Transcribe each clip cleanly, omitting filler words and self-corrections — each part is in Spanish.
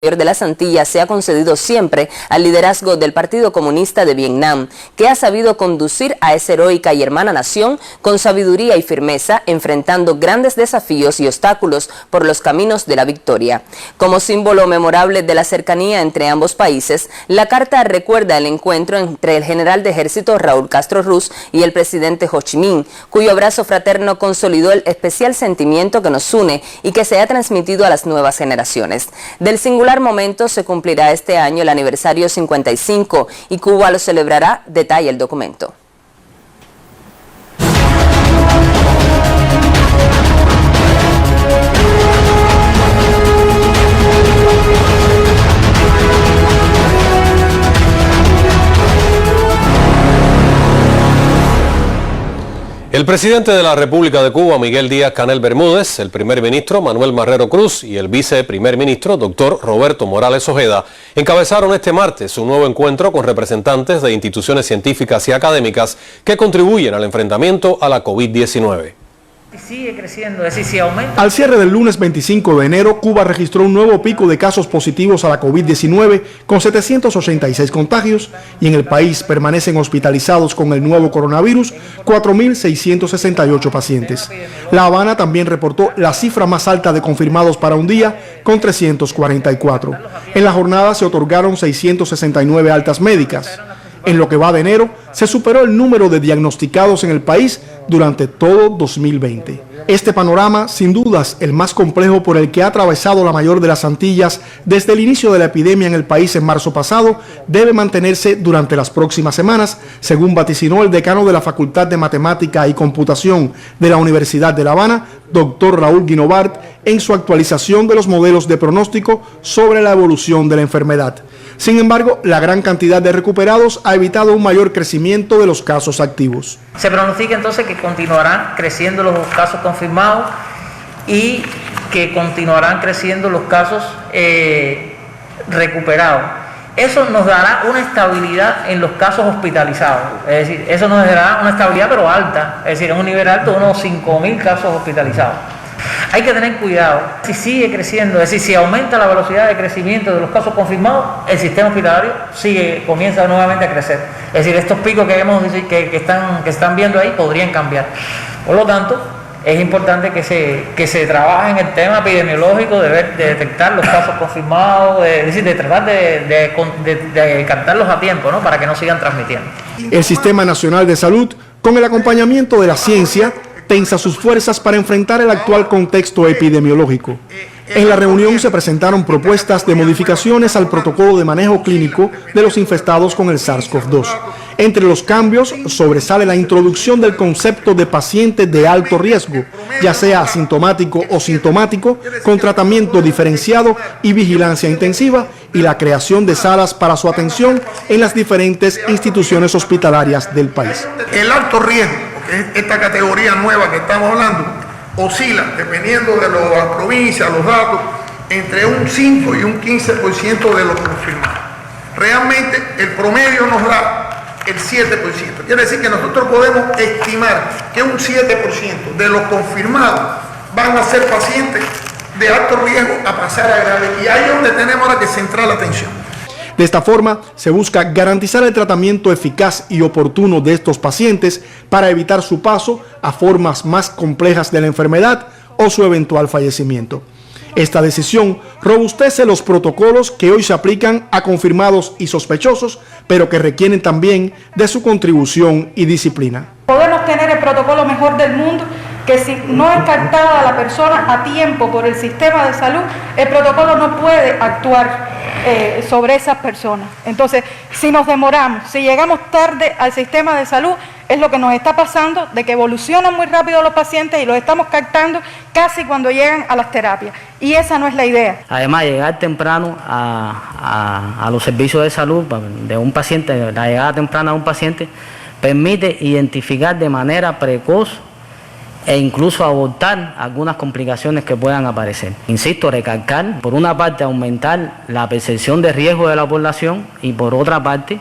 de las Antillas se ha concedido siempre al liderazgo del Partido Comunista de Vietnam, que ha sabido conducir a esa heroica y hermana nación con sabiduría y firmeza, enfrentando grandes desafíos y obstáculos por los caminos de la victoria. Como símbolo memorable de la cercanía entre ambos países, la carta recuerda el encuentro entre el general de ejército Raúl Castro Ruz y el presidente Ho Chi Minh, cuyo abrazo fraterno consolidó el especial sentimiento que nos une y que se ha transmitido a las nuevas generaciones. Del singular momento se cumplirá este año el aniversario 55 y Cuba lo celebrará, detalla el documento. El presidente de la República de Cuba, Miguel Díaz-Canel Bermúdez, el primer ministro Manuel Marrero Cruz y el viceprimer ministro, doctor Roberto Morales Ojeda, encabezaron este martes un nuevo encuentro con representantes de instituciones científicas y académicas que contribuyen al enfrentamiento a la COVID-19. Sigue creciendo, es decir, si aumenta. Al cierre del lunes 25 de enero, Cuba registró un nuevo pico de casos positivos a la COVID-19 con 786 contagios y en el país permanecen hospitalizados con el nuevo coronavirus 4.668 pacientes. La Habana también reportó la cifra más alta de confirmados para un día con 344. En la jornada se otorgaron 669 altas médicas. En lo que va de enero, se superó el número de diagnosticados en el país durante todo 2020. Este panorama, sin dudas, el más complejo por el que ha atravesado la mayor de las Antillas desde el inicio de la epidemia en el país en marzo pasado, debe mantenerse durante las próximas semanas, según vaticinó el decano de la Facultad de Matemática y Computación de la Universidad de La Habana, doctor Raúl Guinovart, en su actualización de los modelos de pronóstico sobre la evolución de la enfermedad. Sin embargo, la gran cantidad de recuperados ha evitado un mayor crecimiento de los casos activos. Se pronostica entonces que continuarán creciendo los casos confirmados y que continuarán creciendo los casos recuperados. Eso nos dará una estabilidad en los casos hospitalizados, es decir, eso nos dará una estabilidad pero alta, es decir, en un nivel alto de unos 5.000 casos hospitalizados. Hay que tener cuidado, si sigue creciendo, es decir, si aumenta la velocidad de crecimiento de los casos confirmados, el sistema hospitalario comienza nuevamente a crecer. Es decir, estos picos que están viendo ahí podrían cambiar. Por lo tanto, es importante que se trabaje en el tema epidemiológico de detectar los casos confirmados, es decir, de tratar de captarlos a tiempo, ¿no?, para que no sigan transmitiendo. El Sistema Nacional de Salud, con el acompañamiento de la ciencia, tensa sus fuerzas para enfrentar el actual contexto epidemiológico. En la reunión se presentaron propuestas de modificaciones al protocolo de manejo clínico de los infectados con el SARS-CoV-2. Entre los cambios sobresale la introducción del concepto de paciente de alto riesgo, ya sea asintomático o sintomático, con tratamiento diferenciado y vigilancia intensiva, y la creación de salas para su atención en las diferentes instituciones hospitalarias del país. El alto riesgo, porque esta categoría nueva que estamos hablando, oscila, dependiendo de las provincias, los datos, entre un 5 y un 15% de los confirmados. Realmente el promedio nos da el 7%. Quiere decir que nosotros podemos estimar que un 7% de los confirmados van a ser pacientes de alto riesgo a pasar a grave. Y ahí es donde tenemos ahora que centrar la atención. De esta forma, se busca garantizar el tratamiento eficaz y oportuno de estos pacientes para evitar su paso a formas más complejas de la enfermedad o su eventual fallecimiento. Esta decisión robustece los protocolos que hoy se aplican a confirmados y sospechosos, pero que requieren también de su contribución y disciplina. Podemos tener el protocolo mejor del mundo, que si no es captada la persona a tiempo por el sistema de salud, el protocolo no puede actuar sobre esas personas. Entonces, si nos demoramos, si llegamos tarde al sistema de salud, es lo que nos está pasando, de que evolucionan muy rápido los pacientes y los estamos captando casi cuando llegan a las terapias. Y esa no es la idea. Además, llegar temprano a los servicios de salud de un paciente, la llegada temprana de un paciente, permite identificar de manera precoz e incluso abortar algunas complicaciones que puedan aparecer. Insisto, recalcar, por una parte, aumentar la percepción de riesgo de la población y por otra parte,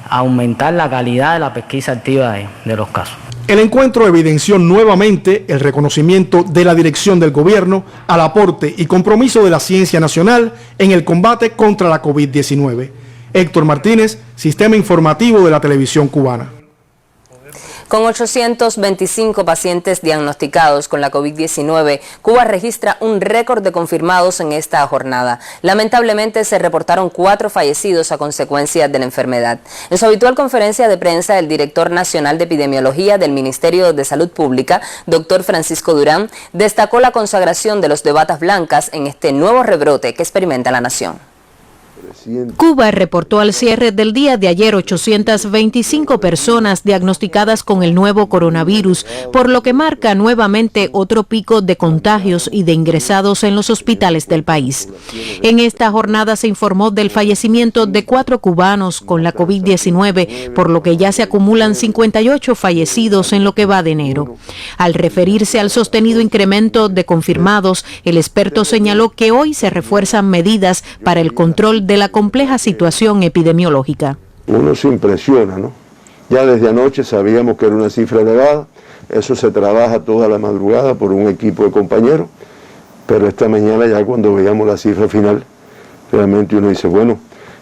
aumentar la calidad de la pesquisa activa de los casos. El encuentro evidenció nuevamente el reconocimiento de la dirección del gobierno al aporte y compromiso de la ciencia nacional en el combate contra la COVID-19. Héctor Martínez, Sistema Informativo de la Televisión Cubana. Con 825 pacientes diagnosticados con la COVID-19, Cuba registra un récord de confirmados en esta jornada. Lamentablemente se reportaron 4 fallecidos a consecuencia de la enfermedad. En su habitual conferencia de prensa, el director nacional de epidemiología del Ministerio de Salud Pública, doctor Francisco Durán, destacó la consagración de los de batas blancas en este nuevo rebrote que experimenta la nación. Cuba reportó al cierre del día de ayer 825 personas diagnosticadas con el nuevo coronavirus, por lo que marca nuevamente otro pico de contagios y de ingresados en los hospitales del país. En esta jornada se informó del fallecimiento de 4 cubanos con la COVID-19, por lo que ya se acumulan 58 fallecidos en lo que va de enero. Al referirse al sostenido incremento de confirmados, el experto señaló que hoy se refuerzan medidas para el control de la compleja situación epidemiológica. Uno se impresiona, ¿no? Ya desde anoche sabíamos que era una cifra elevada, eso se trabaja toda la madrugada por un equipo de compañeros, pero esta mañana ya cuando veíamos la cifra final, realmente uno dice, bueno,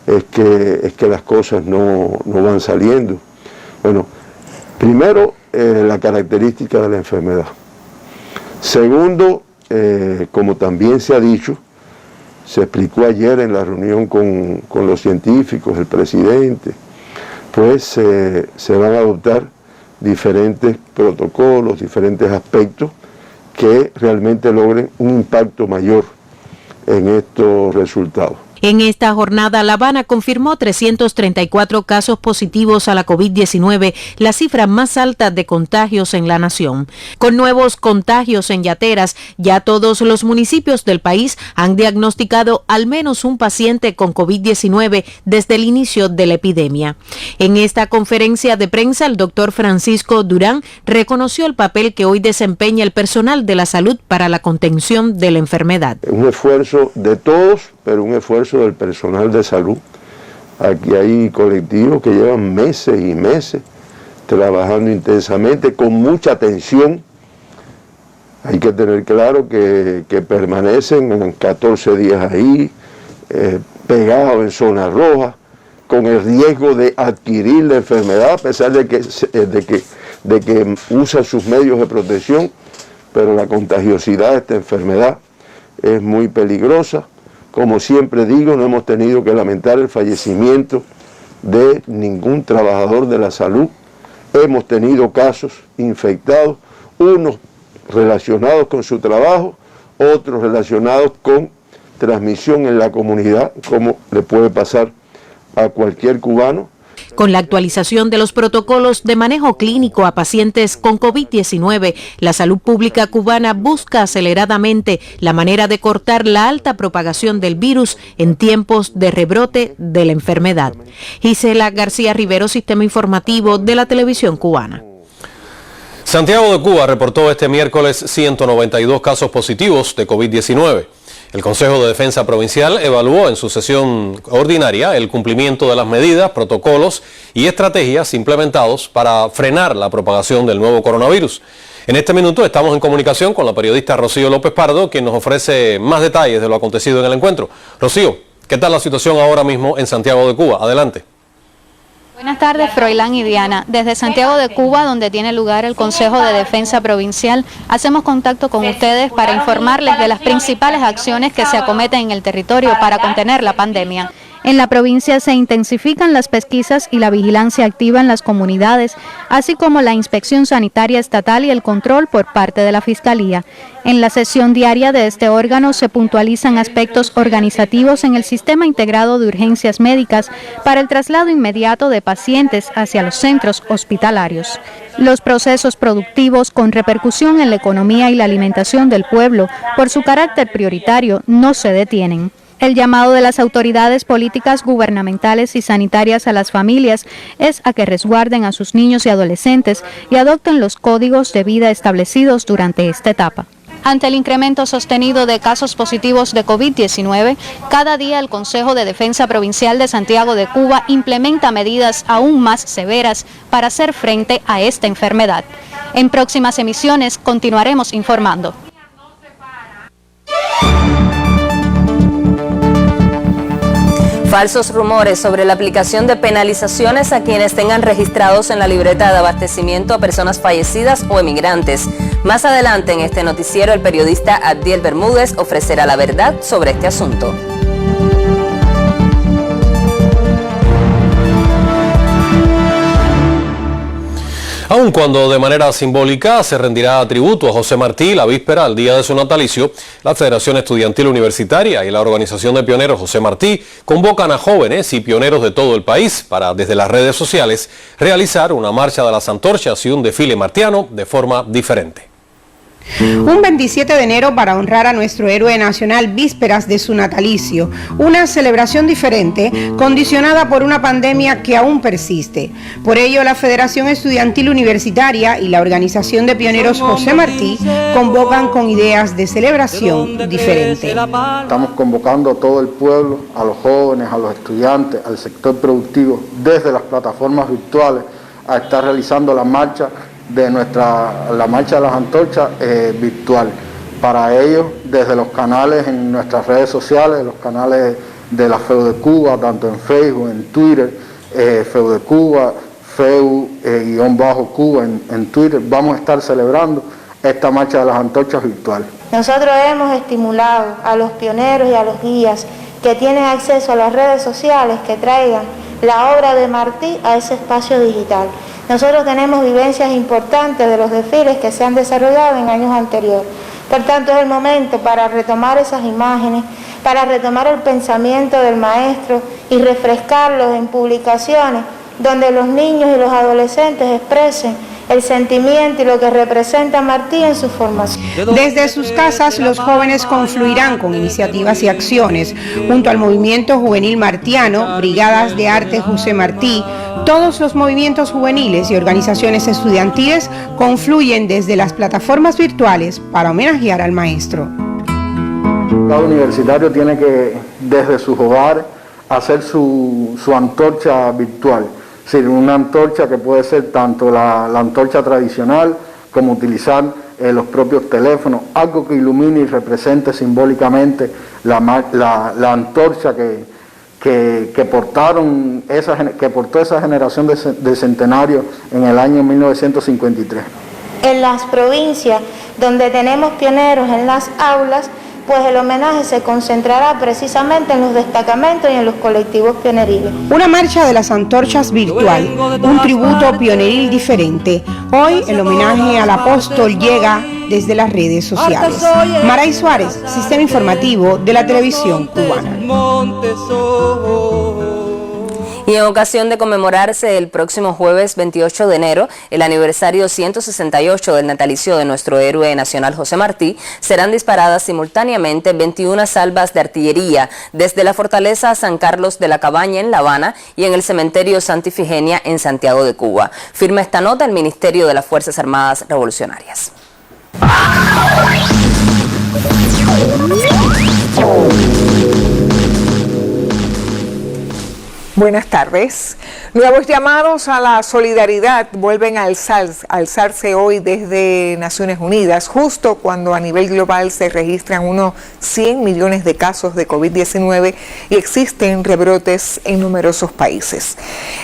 es que las cosas no van saliendo. Bueno, primero, la característica de la enfermedad. Segundo, como también se ha dicho, se explicó ayer en la reunión con los científicos, el presidente, pues se van a adoptar diferentes protocolos, diferentes aspectos que realmente logren un impacto mayor en estos resultados. En esta jornada, La Habana confirmó 334 casos positivos a la COVID-19, la cifra más alta de contagios en la nación. Con nuevos contagios en Yateras, ya todos los municipios del país han diagnosticado al menos un paciente con COVID-19 desde el inicio de la epidemia. En esta conferencia de prensa, el doctor Francisco Durán reconoció el papel que hoy desempeña el personal de la salud para la contención de la enfermedad. Un esfuerzo de todos, pero un esfuerzo del personal de salud. Aquí hay colectivos que llevan meses y meses trabajando intensamente, con mucha atención. Hay que tener claro que permanecen 14 días ahí, pegados en zona roja, con el riesgo de adquirir la enfermedad, a pesar de que usan sus medios de protección, pero la contagiosidad de esta enfermedad es muy peligrosa. Como siempre digo, no hemos tenido que lamentar el fallecimiento de ningún trabajador de la salud. Hemos tenido casos infectados, unos relacionados con su trabajo, otros relacionados con transmisión en la comunidad, como le puede pasar a cualquier cubano. Con la actualización de los protocolos de manejo clínico a pacientes con COVID-19, la salud pública cubana busca aceleradamente la manera de cortar la alta propagación del virus en tiempos de rebrote de la enfermedad. Gisela García Rivero, Sistema Informativo de la Televisión Cubana. Santiago de Cuba reportó este miércoles 192 casos positivos de COVID-19. El Consejo de Defensa Provincial evaluó en su sesión ordinaria el cumplimiento de las medidas, protocolos y estrategias implementados para frenar la propagación del nuevo coronavirus. En este minuto estamos en comunicación con la periodista Rocío López Pardo, quien nos ofrece más detalles de lo acontecido en el encuentro. Rocío, ¿qué tal la situación ahora mismo en Santiago de Cuba? Adelante. Buenas tardes, Froilán y Diana. Desde Santiago de Cuba, donde tiene lugar el Consejo de Defensa Provincial, hacemos contacto con ustedes para informarles de las principales acciones que se acometen en el territorio para contener la pandemia. En la provincia se intensifican las pesquisas y la vigilancia activa en las comunidades, así como la inspección sanitaria estatal y el control por parte de la Fiscalía. En la sesión diaria de este órgano se puntualizan aspectos organizativos en el sistema integrado de urgencias médicas para el traslado inmediato de pacientes hacia los centros hospitalarios. Los procesos productivos con repercusión en la economía y la alimentación del pueblo, por su carácter prioritario, no se detienen. El llamado de las autoridades políticas, gubernamentales y sanitarias a las familias es a que resguarden a sus niños y adolescentes y adopten los códigos de vida establecidos durante esta etapa. Ante el incremento sostenido de casos positivos de COVID-19, cada día el Consejo de Defensa Provincial de Santiago de Cuba implementa medidas aún más severas para hacer frente a esta enfermedad. En próximas emisiones continuaremos informando. Falsos rumores sobre la aplicación de penalizaciones a quienes tengan registrados en la libreta de abastecimiento a personas fallecidas o emigrantes. Más adelante en este noticiero, el periodista Abdiel Bermúdez ofrecerá la verdad sobre este asunto. Aun cuando de manera simbólica se rendirá tributo a José Martí la víspera al día de su natalicio, la Federación Estudiantil Universitaria y la Organización de Pioneros José Martí convocan a jóvenes y pioneros de todo el país para, desde las redes sociales, realizar una marcha de las antorchas y un desfile martiano de forma diferente. Un 27 de enero para honrar a nuestro héroe nacional vísperas de su natalicio, una celebración diferente condicionada por una pandemia que aún persiste. Por ello, la Federación Estudiantil Universitaria y la Organización de Pioneros José Martí convocan con ideas de celebración diferente. Estamos convocando a todo el pueblo, a los jóvenes, a los estudiantes, al sector productivo, desde las plataformas virtuales, a estar realizando la marcha de la marcha de las antorchas virtual. Para ello, desde los canales en nuestras redes sociales, los canales de la FEU de Cuba, tanto en Facebook, en Twitter, FEU de Cuba, FEU-Cuba en Twitter, vamos a estar celebrando esta marcha de las antorchas virtual. Nosotros hemos estimulado a los pioneros y a los guías que tienen acceso a las redes sociales que traigan la obra de Martí a ese espacio digital. Nosotros tenemos vivencias importantes de los desfiles que se han desarrollado en años anteriores. Por tanto, es el momento para retomar esas imágenes, para retomar el pensamiento del maestro y refrescarlos en publicaciones donde los niños y los adolescentes expresen el sentimiento y lo que representa Martí en su formación. Desde sus casas, los jóvenes confluirán con iniciativas y acciones. Junto al movimiento juvenil martiano, Brigadas de Arte José Martí, todos los movimientos juveniles y organizaciones estudiantiles confluyen desde las plataformas virtuales para homenajear al maestro. Cada universitario tiene que, desde sus hogares, hacer su antorcha virtual. Es decir, una antorcha que puede ser tanto la antorcha tradicional como utilizar los propios teléfonos, algo que ilumine y represente simbólicamente la antorcha que portó esa generación de centenario en el año 1953. En las provincias donde tenemos pioneros en las aulas, pues el homenaje se concentrará precisamente en los destacamentos y en los colectivos pioneriles. Una marcha de las antorchas virtual, un tributo pioneril diferente. Hoy el homenaje al apóstol llega desde las redes sociales. Maray Suárez, Sistema Informativo de la Televisión Cubana. Y en ocasión de conmemorarse el próximo jueves 28 de enero, el aniversario 168 del natalicio de nuestro héroe nacional José Martí, serán disparadas simultáneamente 21 salvas de artillería desde la fortaleza San Carlos de la Cabaña en La Habana y en el cementerio Santa Ifigenia en Santiago de Cuba. Firma esta nota el Ministerio de las Fuerzas Armadas Revolucionarias. Buenas tardes. Nuevos llamados a la solidaridad vuelven a alzarse hoy desde Naciones Unidas, justo cuando a nivel global se registran unos 100 millones de casos de COVID-19 y existen rebrotes en numerosos países.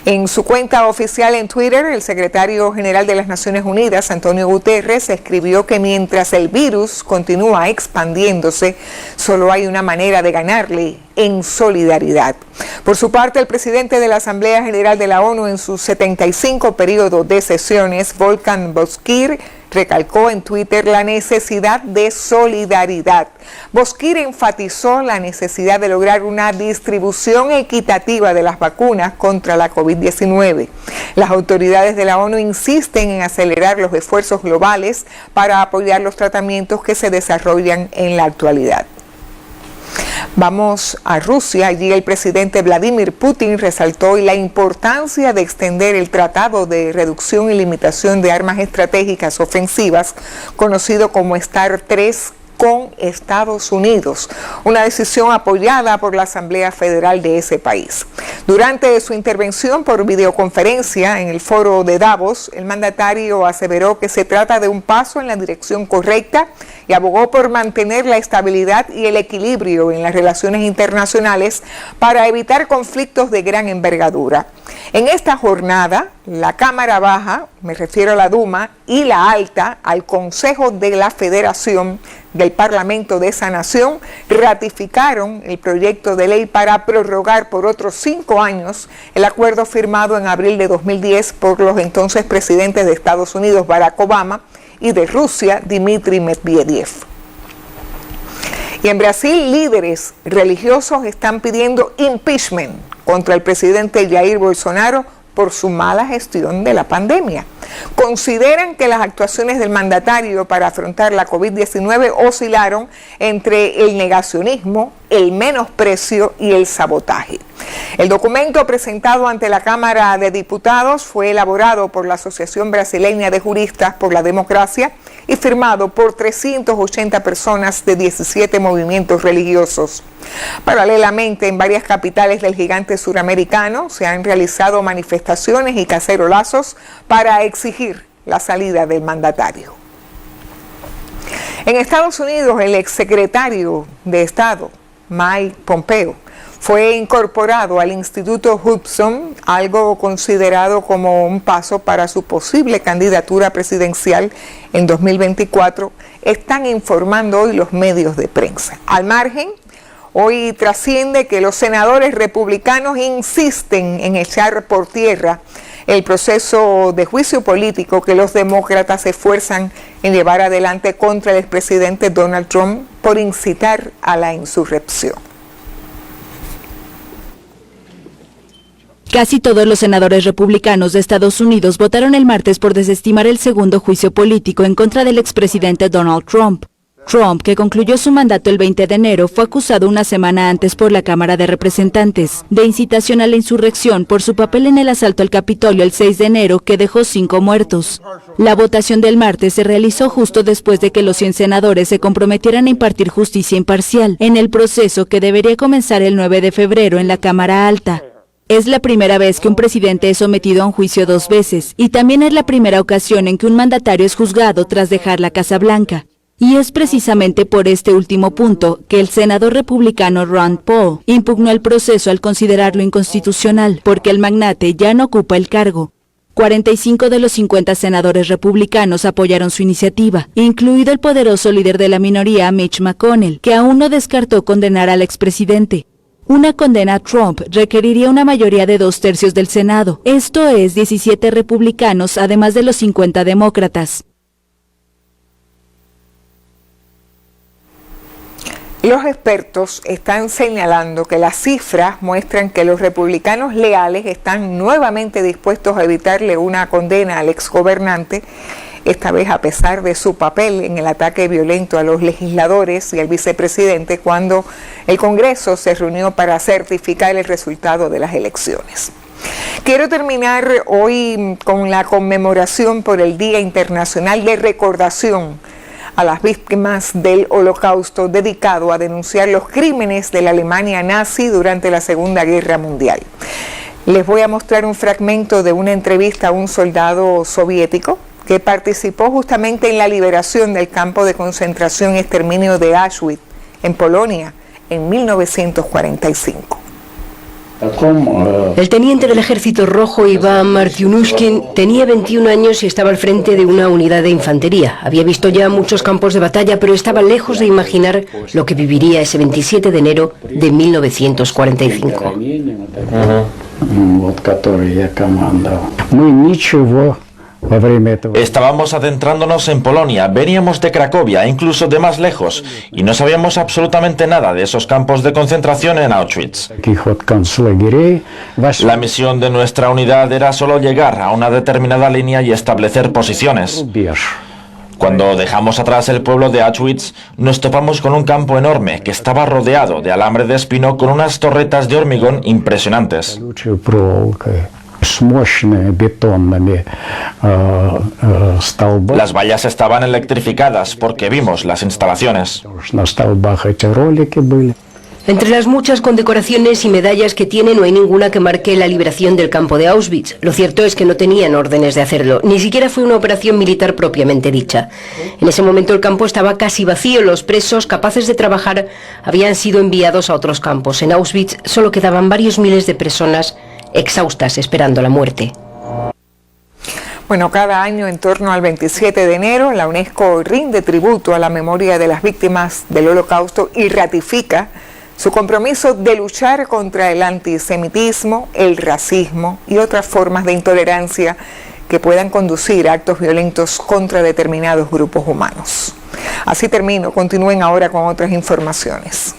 En su cuenta oficial en Twitter, el secretario general de las Naciones Unidas, Antonio Guterres, escribió que mientras el virus continúa expandiéndose, solo hay una manera de ganarle: en solidaridad. Por su parte, el presidente de la Asamblea General de la ONU en su 75 periodo de sesiones, Volkan Bozkir, recalcó en Twitter la necesidad de solidaridad. Bozkir enfatizó la necesidad de lograr una distribución equitativa de las vacunas contra la COVID-19. Las autoridades de la ONU insisten en acelerar los esfuerzos globales para apoyar los tratamientos que se desarrollan en la actualidad. Vamos a Rusia. Allí el presidente Vladimir Putin resaltó la importancia de extender el Tratado de Reducción y Limitación de Armas Estratégicas Ofensivas, conocido como START 3, con Estados Unidos, una decisión apoyada por la Asamblea Federal de ese país. Durante su intervención por videoconferencia en el foro de Davos, el mandatario aseveró que se trata de un paso en la dirección correcta y abogó por mantener la estabilidad y el equilibrio en las relaciones internacionales para evitar conflictos de gran envergadura. En esta jornada, la Cámara Baja, me refiero a la Duma, y la Alta, al Consejo de la Federación del Parlamento de esa nación, ratificaron el proyecto de ley para prorrogar por otros 5 años el acuerdo firmado en abril de 2010 por los entonces presidentes de Estados Unidos, Barack Obama, y de Rusia, Dmitry Medvedev. Y en Brasil, líderes religiosos están pidiendo impeachment contra el presidente Jair Bolsonaro por su mala gestión de la pandemia. Consideran que las actuaciones del mandatario para afrontar la COVID-19 oscilaron entre el negacionismo, el menosprecio y el sabotaje. El documento presentado ante la Cámara de Diputados fue elaborado por la Asociación Brasileña de Juristas por la Democracia y firmado por 380 personas de 17 movimientos religiosos. Paralelamente, en varias capitales del gigante suramericano se han realizado manifestaciones y cacerolazos para exigir la salida del mandatario. En Estados Unidos, el exsecretario de Estado, Mike Pompeo, fue incorporado al Instituto Hudson, algo considerado como un paso para su posible candidatura presidencial en 2024, están informando hoy los medios de prensa. Al margen, hoy trasciende que los senadores republicanos insisten en echar por tierra el proceso de juicio político que los demócratas se esfuerzan en llevar adelante contra el expresidente Donald Trump por incitar a la insurrección. Casi todos los senadores republicanos de Estados Unidos votaron el martes por desestimar el segundo juicio político en contra del expresidente Donald Trump. Trump, que concluyó su mandato el 20 de enero, fue acusado una semana antes por la Cámara de Representantes de incitación a la insurrección por su papel en el asalto al Capitolio el 6 de enero, que dejó 5 muertos. La votación del martes se realizó justo después de que los 100 senadores se comprometieran a impartir justicia imparcial en el proceso que debería comenzar el 9 de febrero en la Cámara Alta. Es la primera vez que un presidente es sometido a un juicio 2 veces, y también es la primera ocasión en que un mandatario es juzgado tras dejar la Casa Blanca. Y es precisamente por este último punto que el senador republicano Rand Paul impugnó el proceso al considerarlo inconstitucional, porque el magnate ya no ocupa el cargo. 45 de los 50 senadores republicanos apoyaron su iniciativa, incluido el poderoso líder de la minoría, Mitch McConnell, que aún no descartó condenar al expresidente. Una condena a Trump requeriría una mayoría de 2/3 del Senado, esto es 17 republicanos, además de los 50 demócratas. Los expertos están señalando que las cifras muestran que los republicanos leales están nuevamente dispuestos a evitarle una condena al exgobernante, esta vez a pesar de su papel en el ataque violento a los legisladores y al vicepresidente cuando el Congreso se reunió para certificar el resultado de las elecciones. Quiero terminar hoy con la conmemoración por el Día Internacional de Recordación a las víctimas del Holocausto, dedicado a denunciar los crímenes de la Alemania nazi durante la Segunda Guerra Mundial. Les voy a mostrar un fragmento de una entrevista a un soldado soviético que participó justamente en la liberación del campo de concentración y exterminio de Auschwitz, en Polonia, en 1945. El teniente del Ejército Rojo, Iván Martiunushkin, tenía 21 años y estaba al frente de una unidad de infantería. Había visto ya muchos campos de batalla, pero estaba lejos de imaginar lo que viviría ese 27 de enero de 1945. Estábamos adentrándonos en Polonia, veníamos de Cracovia, incluso de más lejos, y no sabíamos absolutamente nada de esos campos de concentración en Auschwitz. La misión de nuestra unidad era solo llegar a una determinada línea y establecer posiciones. Cuando dejamos atrás el pueblo de Auschwitz, nos topamos con un campo enorme que estaba rodeado de alambre de espino con unas torretas de hormigón impresionantes. Las vallas estaban electrificadas porque vimos las instalaciones. Entre las muchas condecoraciones y medallas que tiene, no hay ninguna que marque la liberación del campo de Auschwitz. Lo cierto es que no tenían órdenes de hacerlo, ni siquiera fue una operación militar propiamente dicha. En ese momento el campo estaba casi vacío, los presos capaces de trabajar habían sido enviados a otros campos. En Auschwitz solo quedaban varios miles de personas exhaustas esperando la muerte. Bueno, cada año en torno al 27 de enero, la UNESCO rinde tributo a la memoria de las víctimas del Holocausto y ratifica su compromiso de luchar contra el antisemitismo, el racismo y otras formas de intolerancia que puedan conducir a actos violentos contra determinados grupos humanos. Así termino, continúen ahora con otras informaciones.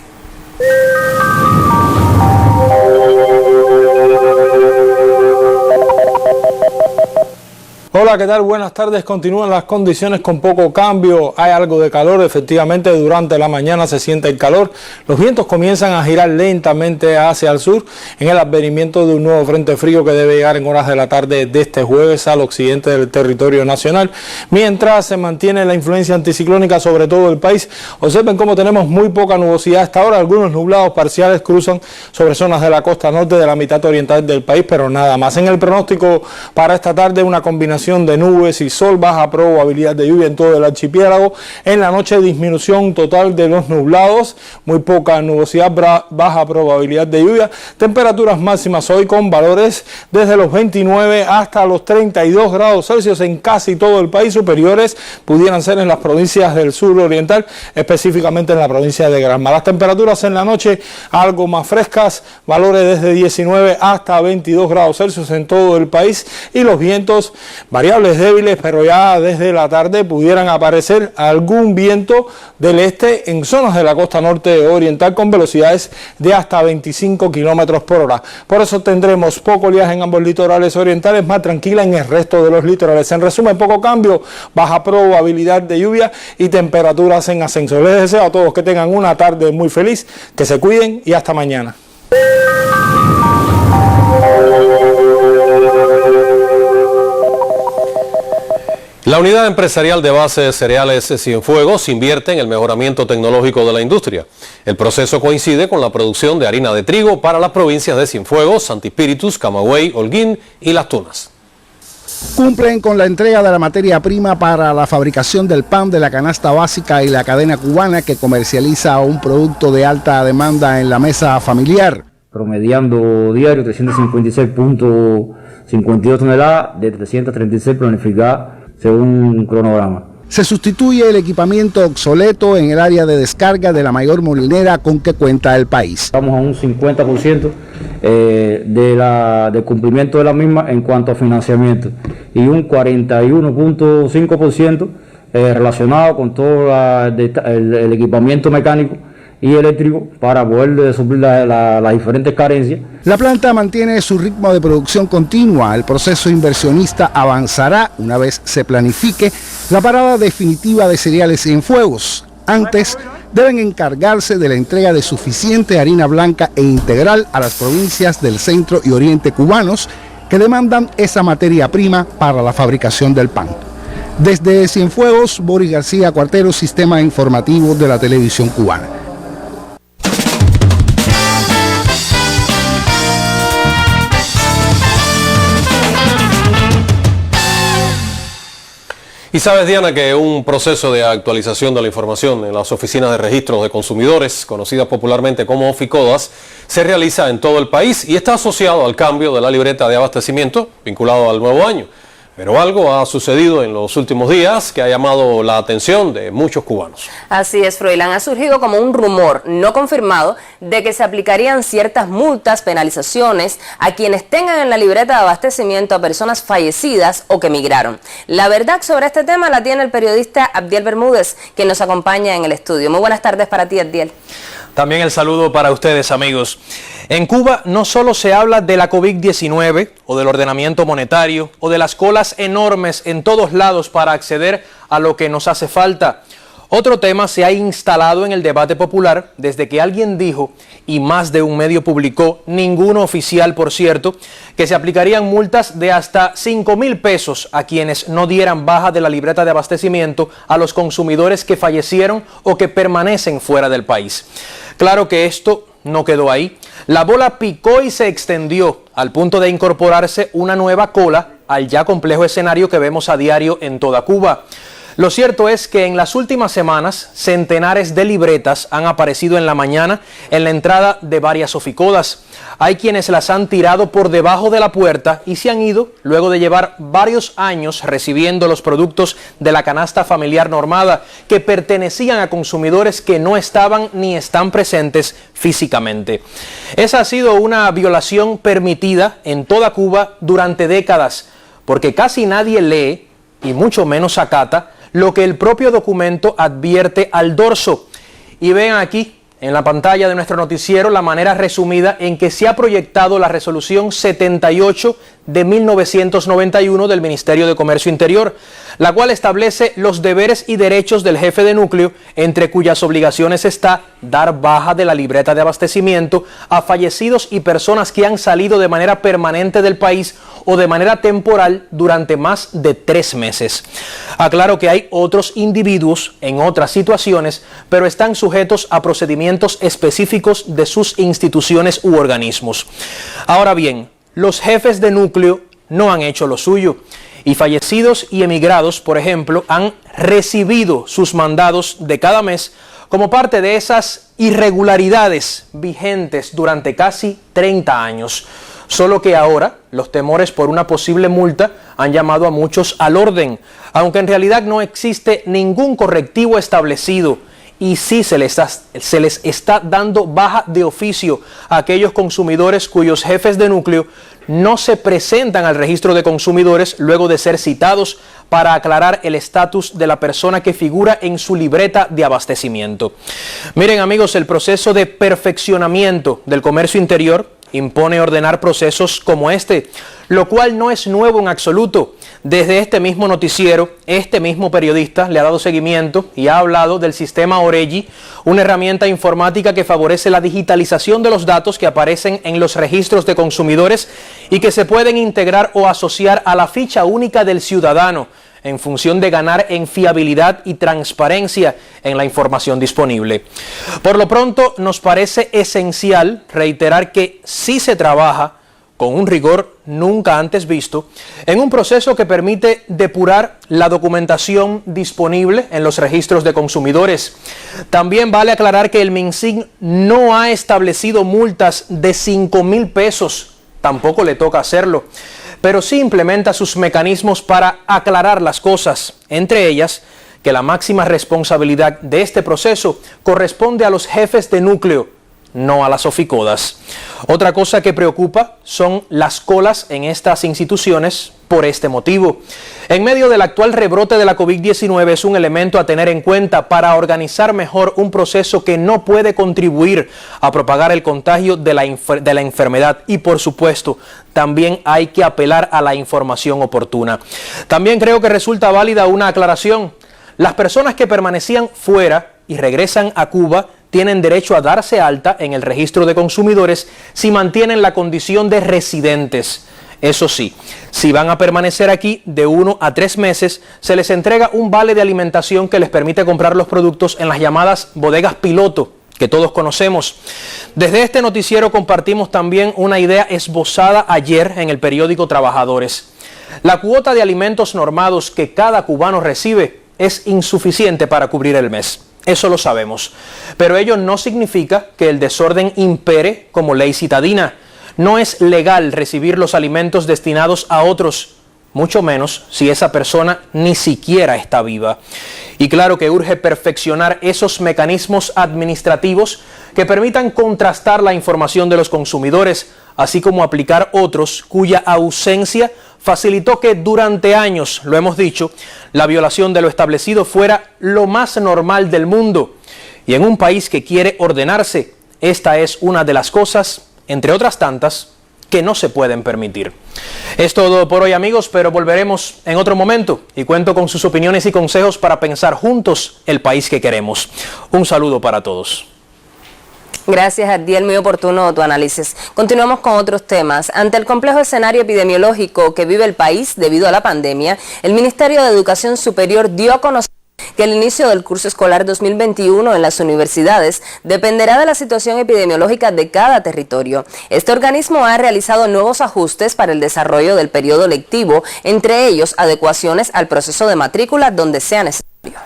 Hola, ¿qué tal? Buenas tardes. Continúan las condiciones con poco cambio. Hay algo de calor, efectivamente durante la mañana se siente el calor. Los vientos comienzan a girar lentamente hacia el sur en el advenimiento de un nuevo frente frío que debe llegar en horas de la tarde de este jueves al occidente del territorio nacional. Mientras se mantiene la influencia anticiclónica sobre todo el país, observen cómo tenemos muy poca nubosidad hasta ahora. Algunos nublados parciales cruzan sobre zonas de la costa norte de la mitad oriental del país, pero nada más. En el pronóstico para esta tarde, una combinación de nubes y sol, baja probabilidad de lluvia en todo el archipiélago. En la noche, disminución total de los nublados, muy poca nubosidad, baja probabilidad de lluvia. Temperaturas máximas hoy con valores desde los 29 hasta los 32 grados Celsius en casi todo el país. Superiores pudieran ser en las provincias del sur oriental, específicamente en la provincia de Granma. Las temperaturas en la noche algo más frescas, valores desde 19 hasta 22 grados Celsius en todo el país, y los vientos variables débiles, pero ya desde la tarde pudieran aparecer algún viento del este en zonas de la costa norte oriental con velocidades de hasta 25 kilómetros por hora. Por eso tendremos poco oleaje en ambos litorales orientales, más tranquila en el resto de los litorales. En resumen, poco cambio, baja probabilidad de lluvia y temperaturas en ascenso. Les deseo a todos que tengan una tarde muy feliz, que se cuiden y hasta mañana. La unidad empresarial de base de cereales Cienfuegos invierte en el mejoramiento tecnológico de la industria. El proceso coincide con la producción de harina de trigo para las provincias de Cienfuegos, Santi Espíritus, Camagüey, Holguín y Las Tunas. Cumplen con la entrega de la materia prima para la fabricación del pan de la canasta básica y la cadena cubana que comercializa un producto de alta demanda en la mesa familiar. Promediando diario 356.52 toneladas de 336 planificadas según un cronograma. Se sustituye el equipamiento obsoleto en el área de descarga de la mayor molinera con que cuenta el país. Estamos a un 50% del cumplimiento de la misma en cuanto a financiamiento y un 41.5% relacionado con todo el equipamiento mecánico y eléctrico para poder suplir las diferentes carencias. La planta mantiene su ritmo de producción continua. El proceso inversionista avanzará una vez se planifique la parada definitiva de cereales Cienfuegos. Antes deben encargarse de la entrega de suficiente harina blanca e integral a las provincias del centro y oriente cubanos que demandan esa materia prima para la fabricación del pan. Desde Cienfuegos, Boris García Cuartero, Sistema Informativo de la Televisión Cubana. Y sabes, Diana, que un proceso de actualización de la información en las oficinas de registros de consumidores, conocidas popularmente como OFICODAS, se realiza en todo el país y está asociado al cambio de la libreta de abastecimiento vinculado al nuevo año. Pero algo ha sucedido en los últimos días que ha llamado la atención de muchos cubanos. Así es, Froilán. Ha surgido como un rumor no confirmado de que se aplicarían ciertas multas, penalizaciones a quienes tengan en la libreta de abastecimiento a personas fallecidas o que migraron. La verdad sobre este tema la tiene el periodista Abdiel Bermúdez, que nos acompaña en el estudio. Muy buenas tardes para ti, Abdiel. También el saludo para ustedes, amigos. En Cuba no solo se habla de la COVID-19 o del ordenamiento monetario o de las colas enormes en todos lados para acceder a lo que nos hace falta. Otro tema se ha instalado en el debate popular desde que alguien dijo, y más de un medio publicó, ninguno oficial por cierto, que se aplicarían multas de hasta 5.000 pesos a quienes no dieran baja de la libreta de abastecimiento a los consumidores que fallecieron o que permanecen fuera del país. Claro que esto no quedó ahí. La bola picó y se extendió al punto de incorporarse una nueva cola al ya complejo escenario que vemos a diario en toda Cuba. Lo cierto es que en las últimas semanas, centenares de libretas han aparecido en la mañana en la entrada de varias oficodas. Hay quienes las han tirado por debajo de la puerta y se han ido luego de llevar varios años recibiendo los productos de la canasta familiar normada que pertenecían a consumidores que no estaban ni están presentes físicamente. Esa ha sido una violación permitida en toda Cuba durante décadas, porque casi nadie lee y mucho menos acata lo que el propio documento advierte al dorso. Y vean aquí en la pantalla de nuestro noticiero la manera resumida en que se ha proyectado la resolución 78 de 1991 del Ministerio de Comercio Interior, la cual establece los deberes y derechos del jefe de núcleo, entre cuyas obligaciones está dar baja de la libreta de abastecimiento a fallecidos y personas que han salido de manera permanente del país o de manera temporal durante más de 3 meses. Aclaro que hay otros individuos en otras situaciones, pero están sujetos a procedimientos específicos de sus instituciones u organismos. Ahora bien, los jefes de núcleo no han hecho lo suyo y fallecidos y emigrados, por ejemplo, han recibido sus mandados de cada mes como parte de esas irregularidades vigentes durante casi 30 años. Solo que ahora los temores por una posible multa han llamado a muchos al orden, aunque en realidad no existe ningún correctivo establecido y sí se les está dando baja de oficio a aquellos consumidores cuyos jefes de núcleo no se presentan al registro de consumidores luego de ser citados para aclarar el estatus de la persona que figura en su libreta de abastecimiento. Miren, amigos, el proceso de perfeccionamiento del comercio interior impone ordenar procesos como este, lo cual no es nuevo en absoluto. Desde este mismo noticiero, este mismo periodista le ha dado seguimiento y ha hablado del sistema Oregi, una herramienta informática que favorece la digitalización de los datos que aparecen en los registros de consumidores y que se pueden integrar o asociar a la ficha única del ciudadano, en función de ganar en fiabilidad y transparencia en la información disponible. Por lo pronto, nos parece esencial reiterar que sí se trabaja con un rigor nunca antes visto en un proceso que permite depurar la documentación disponible en los registros de consumidores. También vale aclarar que el MinSIN no ha establecido multas de 5.000 pesos, tampoco le toca hacerlo, pero sí implementa sus mecanismos para aclarar las cosas, entre ellas que la máxima responsabilidad de este proceso corresponde a los jefes de núcleo, no a las oficodas. Otra cosa que preocupa son las colas en estas instituciones por este motivo. En medio del actual rebrote de la COVID-19 es un elemento a tener en cuenta para organizar mejor un proceso que no puede contribuir a propagar el contagio de la enfermedad y, por supuesto, también hay que apelar a la información oportuna. También creo que resulta válida una aclaración. Las personas que permanecían fuera y regresan a Cuba tienen derecho a darse alta en el registro de consumidores si mantienen la condición de residentes. Eso sí, si van a permanecer aquí de 1 a 3 meses, se les entrega un vale de alimentación que les permite comprar los productos en las llamadas bodegas piloto, que todos conocemos. Desde este noticiero compartimos también una idea esbozada ayer en el periódico Trabajadores. La cuota de alimentos normados que cada cubano recibe es insuficiente para cubrir el mes. Eso lo sabemos. Pero ello no significa que el desorden impere como ley citadina. No es legal recibir los alimentos destinados a otros, mucho menos si esa persona ni siquiera está viva. Y claro que urge perfeccionar esos mecanismos administrativos que permitan contrastar la información de los consumidores, así como aplicar otros cuya ausencia facilitó que durante años, lo hemos dicho, la violación de lo establecido fuera lo más normal del mundo. Y en un país que quiere ordenarse, esta es una de las cosas, entre otras tantas, que no se pueden permitir. Es todo por hoy, amigos, pero volveremos en otro momento y cuento con sus opiniones y consejos para pensar juntos el país que queremos. Un saludo para todos. Gracias, Ardiel, muy oportuno tu análisis. Continuamos con otros temas. Ante el complejo escenario epidemiológico que vive el país debido a la pandemia, el Ministerio de Educación Superior dio a conocer que el inicio del curso escolar 2021 en las universidades dependerá de la situación epidemiológica de cada territorio. Este organismo ha realizado nuevos ajustes para el desarrollo del periodo lectivo, entre ellos adecuaciones al proceso de matrícula donde sea necesario.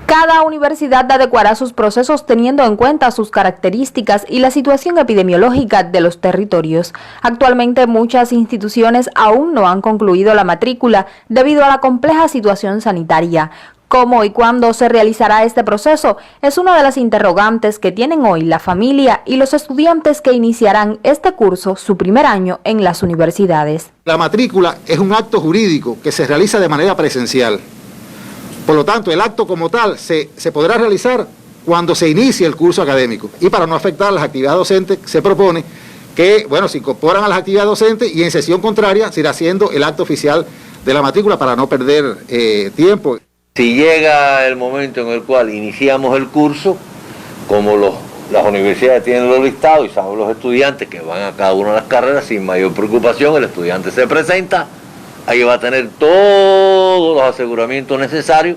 Cada universidad adecuará sus procesos teniendo en cuenta sus características y la situación epidemiológica de los territorios. Actualmente muchas instituciones aún no han concluido la matrícula debido a la compleja situación sanitaria. ¿Cómo y cuándo se realizará este proceso? Es una de las interrogantes que tienen hoy la familia y los estudiantes que iniciarán este curso, su primer año en las universidades. La matrícula es un acto jurídico que se realiza de manera presencial. Por lo tanto, el acto como tal se podrá realizar cuando se inicie el curso académico. Y para no afectar las actividades docentes, se propone que, se incorporan a las actividades docentes y en sesión contraria se irá haciendo el acto oficial de la matrícula para no perder tiempo. Si llega el momento en el cual iniciamos el curso, como las universidades tienen los listados y saben los estudiantes que van a cada una de las carreras, sin mayor preocupación, el estudiante se presenta. Ahí va a tener todos los aseguramientos necesarios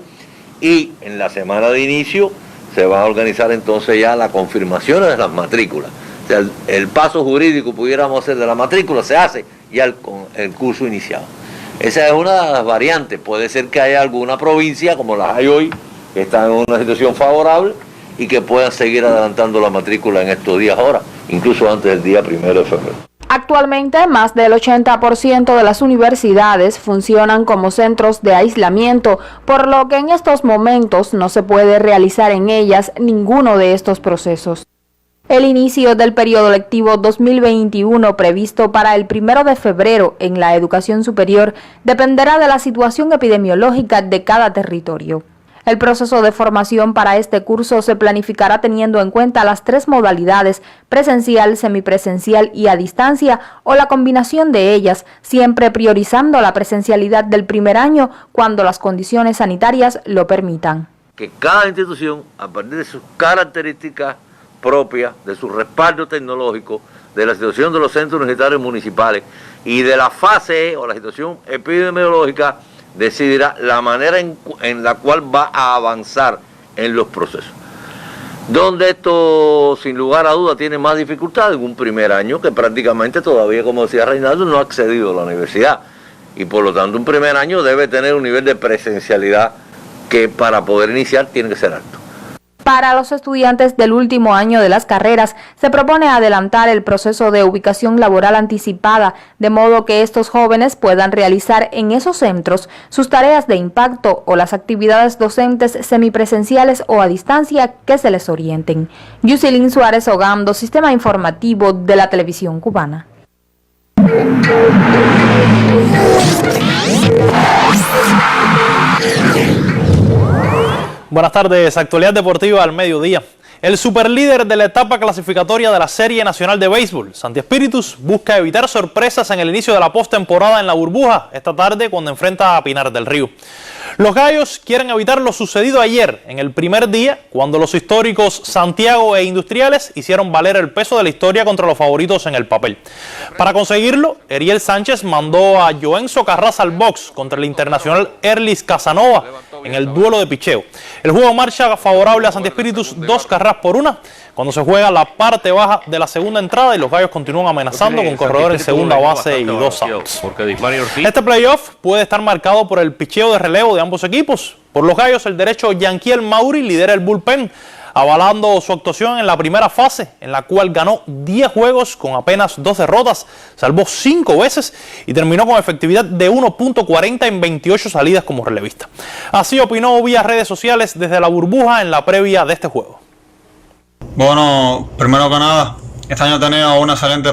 y en la semana de inicio se va a organizar entonces ya la confirmación de las matrículas. O sea, el paso jurídico pudiéramos hacer de la matrícula se hace ya con el curso iniciado. Esa es una de las variantes. Puede ser que haya alguna provincia, como las hay hoy, que están en una situación favorable y que puedan seguir adelantando la matrícula en estos días ahora, incluso antes del día 1 de febrero. Actualmente, más del 80% de las universidades funcionan como centros de aislamiento, por lo que en estos momentos no se puede realizar en ellas ninguno de estos procesos. El inicio del periodo lectivo 2021 previsto para el 1 de febrero en la educación superior dependerá de la situación epidemiológica de cada territorio. El proceso de formación para este curso se planificará teniendo en cuenta las 3 modalidades, presencial, semipresencial y a distancia, o la combinación de ellas, siempre priorizando la presencialidad del primer año cuando las condiciones sanitarias lo permitan. Que cada institución, a partir de sus características propias, de su respaldo tecnológico, de la situación de los centros universitarios municipales y de la fase o la situación epidemiológica, decidirá la manera en la cual va a avanzar en los procesos. Donde esto, sin lugar a duda, tiene más dificultad en un primer año que prácticamente todavía, como decía Reinaldo, no ha accedido a la universidad. Y por lo tanto, un primer año debe tener un nivel de presencialidad que para poder iniciar tiene que ser alto. Para los estudiantes del último año de las carreras, se propone adelantar el proceso de ubicación laboral anticipada, de modo que estos jóvenes puedan realizar en esos centros sus tareas de impacto o las actividades docentes semipresenciales o a distancia que se les orienten. Yusilín Suárez Ogando, Sistema Informativo de la Televisión Cubana. Buenas tardes, actualidad deportiva al mediodía. El superlíder de la etapa clasificatoria de la Serie Nacional de Béisbol, Santi Espíritus, busca evitar sorpresas en el inicio de la postemporada en la burbuja esta tarde cuando enfrenta a Pinar del Río. Los Gallos quieren evitar lo sucedido ayer, en el primer día, cuando los históricos Santiago e Industriales hicieron valer el peso de la historia contra los favoritos en el papel. Para conseguirlo, Eriel Sánchez mandó a Joenzo Carrasco al box contra el internacional Erlis Casanova en el duelo de picheo. El juego marcha favorable a Santi Espíritus, 2 carreras por 1, cuando se juega la parte baja de la segunda entrada y los Gallos continúan amenazando con corredor en segunda base y 2 outs. Este playoff puede estar marcado por el picheo de relevo de ambos equipos. Por los Gallos, el derecho Yanquiel Mauri lidera el bullpen, avalando su actuación en la primera fase, en la cual ganó 10 juegos con apenas 2 derrotas, salvó 5 veces y terminó con efectividad de 1.40 en 28 salidas como relevista. Así opinó vía redes sociales desde la burbuja en la previa de este juego. Bueno, primero que nada, este año he tenido una excelente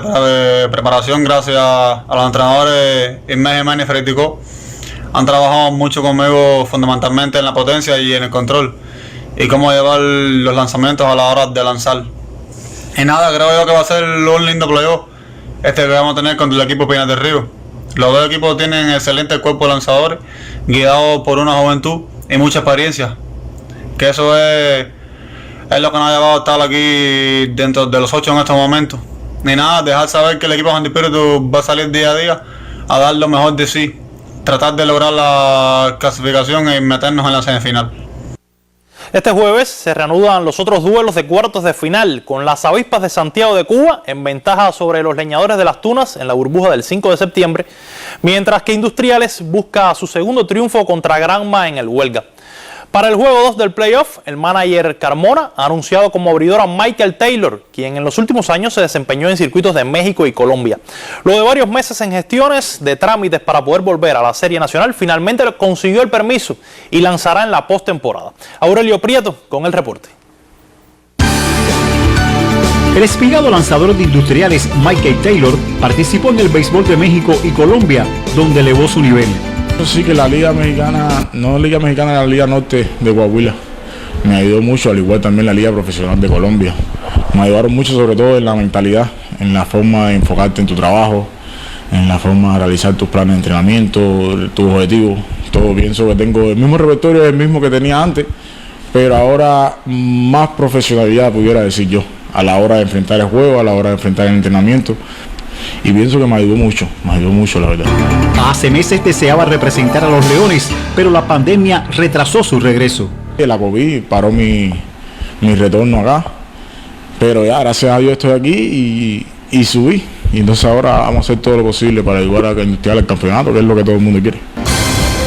preparación gracias a los entrenadores Inmés y Fretico. Han trabajado mucho conmigo fundamentalmente en la potencia y en el control. y cómo llevar los lanzamientos a la hora de lanzar. Y nada, creo yo que va a ser un lindo playoff que vamos a tener contra el equipo Pinar del Río. Los dos equipos tienen excelente cuerpo de lanzadores, guiados por una juventud y mucha experiencia, que eso es lo que nos ha llevado a estar aquí dentro de los 8 en estos momentos. Ni nada, dejar saber que el equipo Juan Espíritu va a salir día a día a dar lo mejor de sí, tratar de lograr la clasificación y meternos en la semifinal. Este jueves se reanudan los otros duelos de cuartos de final, con las Avispas de Santiago de Cuba en ventaja sobre los Leñadores de Las Tunas en la burbuja del 5 de septiembre, mientras que Industriales busca su segundo triunfo contra Granma en el Huelga. Para el juego 2 del playoff, el manager Carmona ha anunciado como abridor a Michael Taylor, quien en los últimos años se desempeñó en circuitos de México y Colombia. Luego de varios meses en gestiones de trámites para poder volver a la Serie Nacional, finalmente consiguió el permiso y lanzará en la postemporada. Aurelio Prieto con el reporte. El espigado lanzador de Industriales Michael Taylor participó en el béisbol de México y Colombia, donde elevó su nivel. Sí, que la Liga Mexicana, no Liga Mexicana, la Liga Norte de Coahuila, me ayudó mucho, al igual también la Liga Profesional de Colombia. Me ayudaron mucho, sobre todo en la mentalidad, en la forma de enfocarte en tu trabajo, en la forma de realizar tus planes de entrenamiento, tus objetivos. Todo, pienso que tengo el mismo repertorio, el mismo que tenía antes, pero ahora más profesionalidad, pudiera decir yo, a la hora de enfrentar el juego, a la hora de enfrentar el entrenamiento. Y pienso que me ayudó mucho la verdad. Hace meses deseaba representar a los Leones, pero la pandemia retrasó su regreso. La COVID paró mi retorno acá, pero ya gracias a Dios estoy aquí y subí. Y entonces ahora vamos a hacer todo lo posible para ayudar a Industrial al campeonato, que es lo que todo el mundo quiere.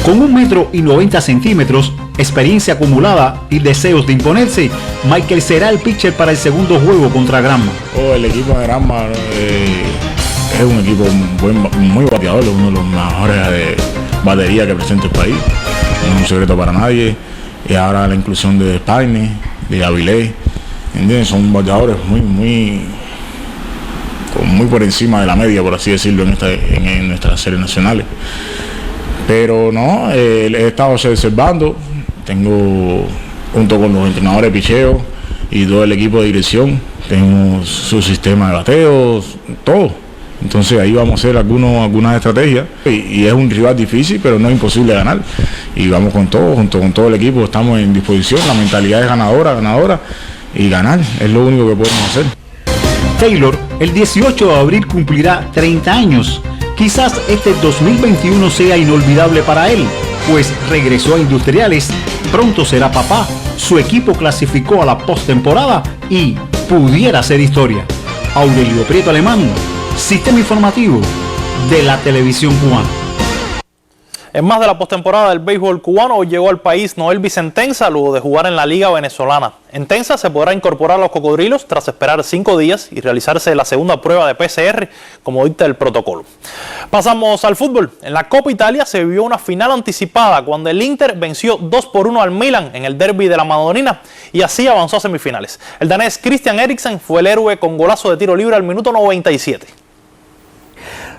Con 1,90 m, experiencia acumulada y deseos de imponerse, Michael será el pitcher para el segundo juego contra Granma. El equipo de Granma es un equipo muy bateador, uno de los mejores de batería que presenta el país. No es un secreto para nadie. Y ahora la inclusión de Spaine, de Avilés, ¿entiendes? Son bateadores muy por encima de la media, por así decirlo, en nuestras series nacionales. Pero no, he estado observando, tengo junto con los entrenadores de picheo y todo el equipo de dirección, tengo su sistema de bateo, todo. Entonces ahí vamos a hacer algunas estrategias y es un rival difícil, pero no es imposible ganar. Y vamos con todo, junto con todo el equipo, estamos en disposición, la mentalidad es ganadora y ganar es lo único que podemos hacer. Taylor, el 18 de abril cumplirá 30 años. Quizás este 2021 sea inolvidable para él, pues regresó a Industriales, pronto será papá, su equipo clasificó a la postemporada y pudiera ser historia. Aurelio Prieto Alemán, Sistema Informativo de la Televisión Cubana. En más de la postemporada del béisbol cubano, llegó al país Noelvi Sentenza luego de jugar en la Liga Venezolana. En Tenza se podrá incorporar a los cocodrilos tras esperar 5 días y realizarse la segunda prueba de PCR, como dicta el protocolo. Pasamos al fútbol. En la Copa Italia se vivió una final anticipada cuando el Inter venció 2-1 al Milan en el derbi de la Madonina y así avanzó a semifinales. El danés Christian Eriksen fue el héroe con golazo de tiro libre al minuto 97.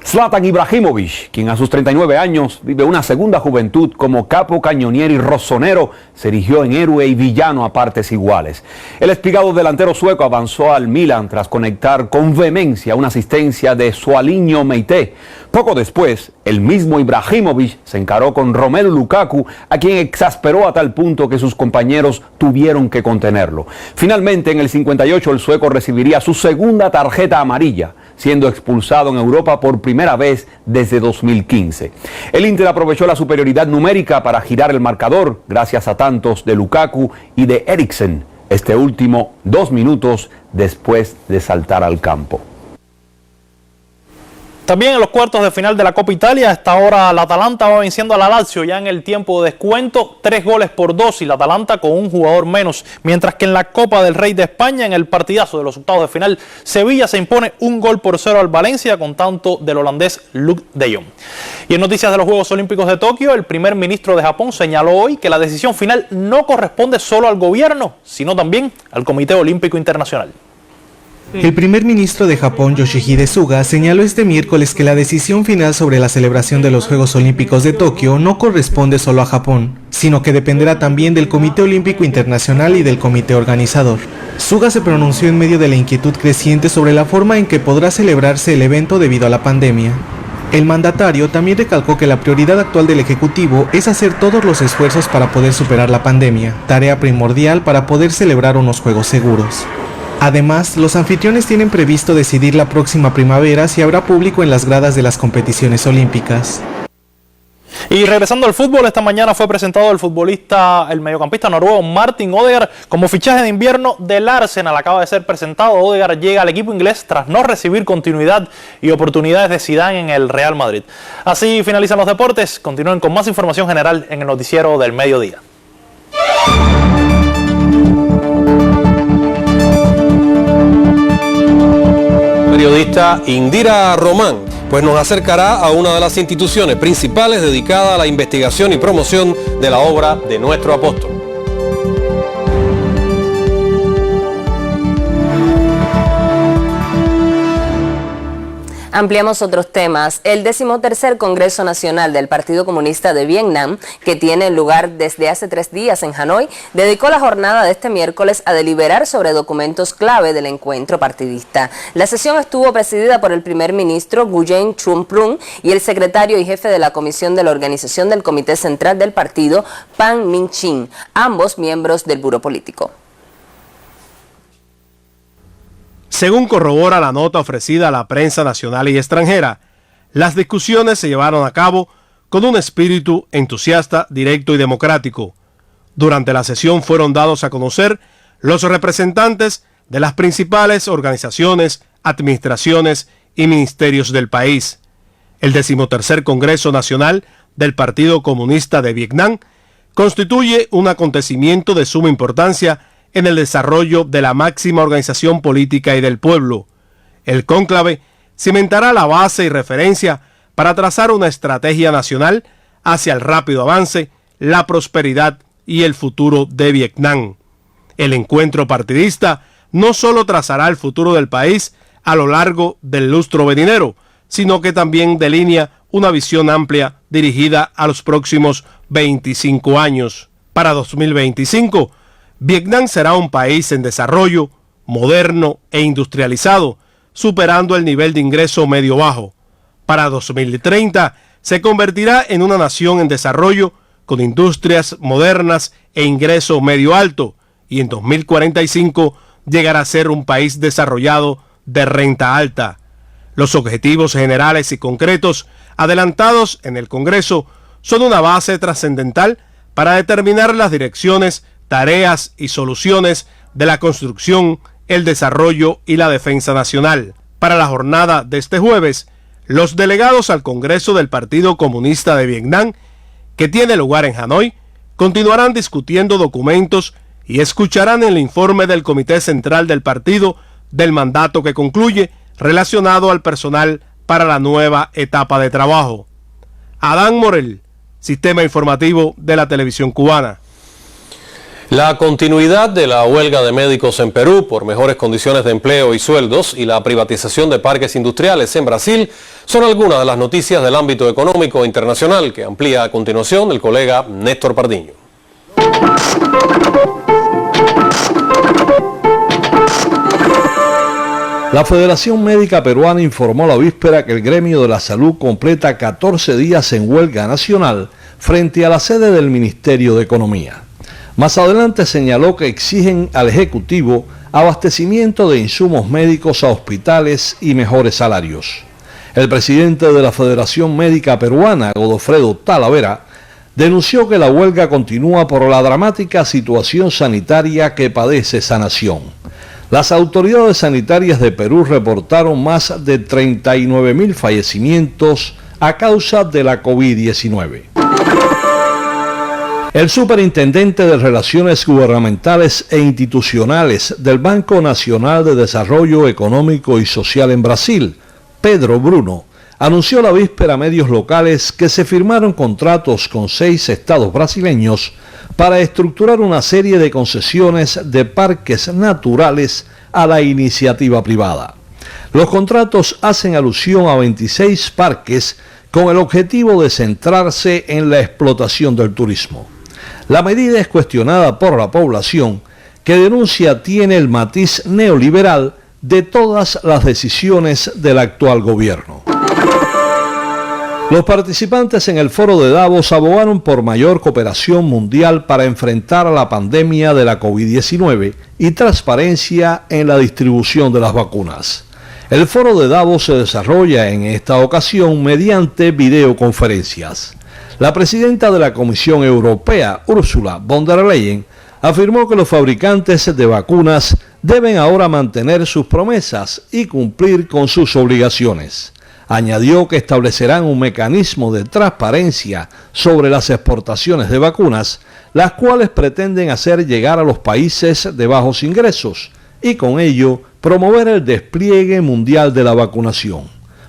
Zlatan Ibrahimovic, quien a sus 39 años vive una segunda juventud como capo, cañonier y rossonero, se erigió en héroe y villano a partes iguales. El espigado delantero sueco avanzó al Milan tras conectar con vehemencia una asistencia de Sualinho Meite. Poco después, el mismo Ibrahimovic se encaró con Romelu Lukaku, a quien exasperó a tal punto que sus compañeros tuvieron que contenerlo. Finalmente, en el 58, el sueco recibiría su segunda tarjeta amarilla, siendo expulsado en Europa por primera vez desde 2015. El Inter aprovechó la superioridad numérica para girar el marcador gracias a tantos de Lukaku y de Eriksen, este último 2 minutos después de saltar al campo. También en los cuartos de final de la Copa Italia, a esta hora la Atalanta va venciendo a la Lazio ya en el tiempo de descuento, 3-2 y la Atalanta con un jugador menos. Mientras que en la Copa del Rey de España, en el partidazo de los octavos de final, Sevilla se impone 1-0 al Valencia con tanto del holandés Luuk de Jong. Y en noticias de los Juegos Olímpicos de Tokio, el primer ministro de Japón señaló hoy que la decisión final no corresponde solo al gobierno, sino también al Comité Olímpico Internacional. El primer ministro de Japón, Yoshihide Suga, señaló este miércoles que la decisión final sobre la celebración de los Juegos Olímpicos de Tokio no corresponde solo a Japón, sino que dependerá también del Comité Olímpico Internacional y del comité organizador. Suga se pronunció en medio de la inquietud creciente sobre la forma en que podrá celebrarse el evento debido a la pandemia. El mandatario también recalcó que la prioridad actual del Ejecutivo es hacer todos los esfuerzos para poder superar la pandemia, tarea primordial para poder celebrar unos Juegos seguros. Además, los anfitriones tienen previsto decidir la próxima primavera si habrá público en las gradas de las competiciones olímpicas. Y regresando al fútbol, esta mañana fue presentado el mediocampista noruego Martin Ødegaard como fichaje de invierno del Arsenal. Acaba de ser presentado. Ødegaard llega al equipo inglés tras no recibir continuidad y oportunidades de Zidane en el Real Madrid. Así finalizan los deportes. Continúen con más información general en el noticiero del mediodía. Periodista Indira Román pues nos acercará a una de las instituciones principales dedicada a la investigación y promoción de la obra de nuestro apóstol. Ampliamos otros temas. El 13º Congreso Nacional del Partido Comunista de Vietnam, que tiene lugar desde hace 3 días en Hanoi, dedicó la jornada de este miércoles a deliberar sobre documentos clave del encuentro partidista. La sesión estuvo presidida por el primer ministro Nguyen Xuan Phuc y el secretario y jefe de la comisión de la organización del Comité Central del Partido, Pham Minh Chinh, ambos miembros del Buró Político. Según corrobora la nota ofrecida a la prensa nacional y extranjera, las discusiones se llevaron a cabo con un espíritu entusiasta, directo y democrático. Durante la sesión fueron dados a conocer los representantes de las principales organizaciones, administraciones y ministerios del país. El 13º Congreso Nacional del Partido Comunista de Vietnam constituye un acontecimiento de suma importancia en el desarrollo de la máxima organización política y del pueblo. El cónclave cimentará la base y referencia para trazar una estrategia nacional hacia el rápido avance, la prosperidad y el futuro de Vietnam. El encuentro partidista no solo trazará el futuro del país a lo largo del lustro venidero, sino que también delinea una visión amplia dirigida a los próximos 25 años. Para 2025, Vietnam será un país en desarrollo, moderno e industrializado, superando el nivel de ingreso medio-bajo. Para 2030 se convertirá en una nación en desarrollo con industrias modernas e ingreso medio-alto, y en 2045 llegará a ser un país desarrollado de renta alta. Los objetivos generales y concretos adelantados en el Congreso son una base trascendental para determinar las direcciones, tareas y soluciones de la construcción, el desarrollo y la defensa nacional. Para la jornada de este jueves, los delegados al Congreso del Partido Comunista de Vietnam, que tiene lugar en Hanoi, continuarán discutiendo documentos y escucharán el informe del Comité Central del Partido del mandato que concluye relacionado al personal para la nueva etapa de trabajo. Adán Morel, Sistema Informativo de la Televisión Cubana. La continuidad de la huelga de médicos en Perú por mejores condiciones de empleo y sueldos y la privatización de parques industriales en Brasil son algunas de las noticias del ámbito económico internacional que amplía a continuación el colega Néstor Pardiño. La Federación Médica Peruana informó la víspera que el gremio de la salud completa 14 días en huelga nacional frente a la sede del Ministerio de Economía. Más adelante señaló que exigen al Ejecutivo abastecimiento de insumos médicos a hospitales y mejores salarios. El presidente de la Federación Médica Peruana, Godofredo Talavera, denunció que la huelga continúa por la dramática situación sanitaria que padece esa nación. Las autoridades sanitarias de Perú reportaron más de 39.000 fallecimientos a causa de la COVID-19. El superintendente de Relaciones Gubernamentales e Institucionales del Banco Nacional de Desarrollo Económico y Social en Brasil, Pedro Bruno, anunció la víspera a medios locales que se firmaron contratos con 6 estados brasileños para estructurar una serie de concesiones de parques naturales a la iniciativa privada. Los contratos hacen alusión a 26 parques con el objetivo de centrarse en la explotación del turismo. La medida es cuestionada por la población, que denuncia tiene el matiz neoliberal de todas las decisiones del actual gobierno. Los participantes en el foro de Davos abogaron por mayor cooperación mundial para enfrentar a la pandemia de la COVID-19 y transparencia en la distribución de las vacunas. El foro de Davos se desarrolla en esta ocasión mediante videoconferencias. La presidenta de la Comisión Europea, Ursula von der Leyen, afirmó que los fabricantes de vacunas deben ahora mantener sus promesas y cumplir con sus obligaciones. Añadió que establecerán un mecanismo de transparencia sobre las exportaciones de vacunas, las cuales pretenden hacer llegar a los países de bajos ingresos y con ello promover el despliegue mundial de la vacunación.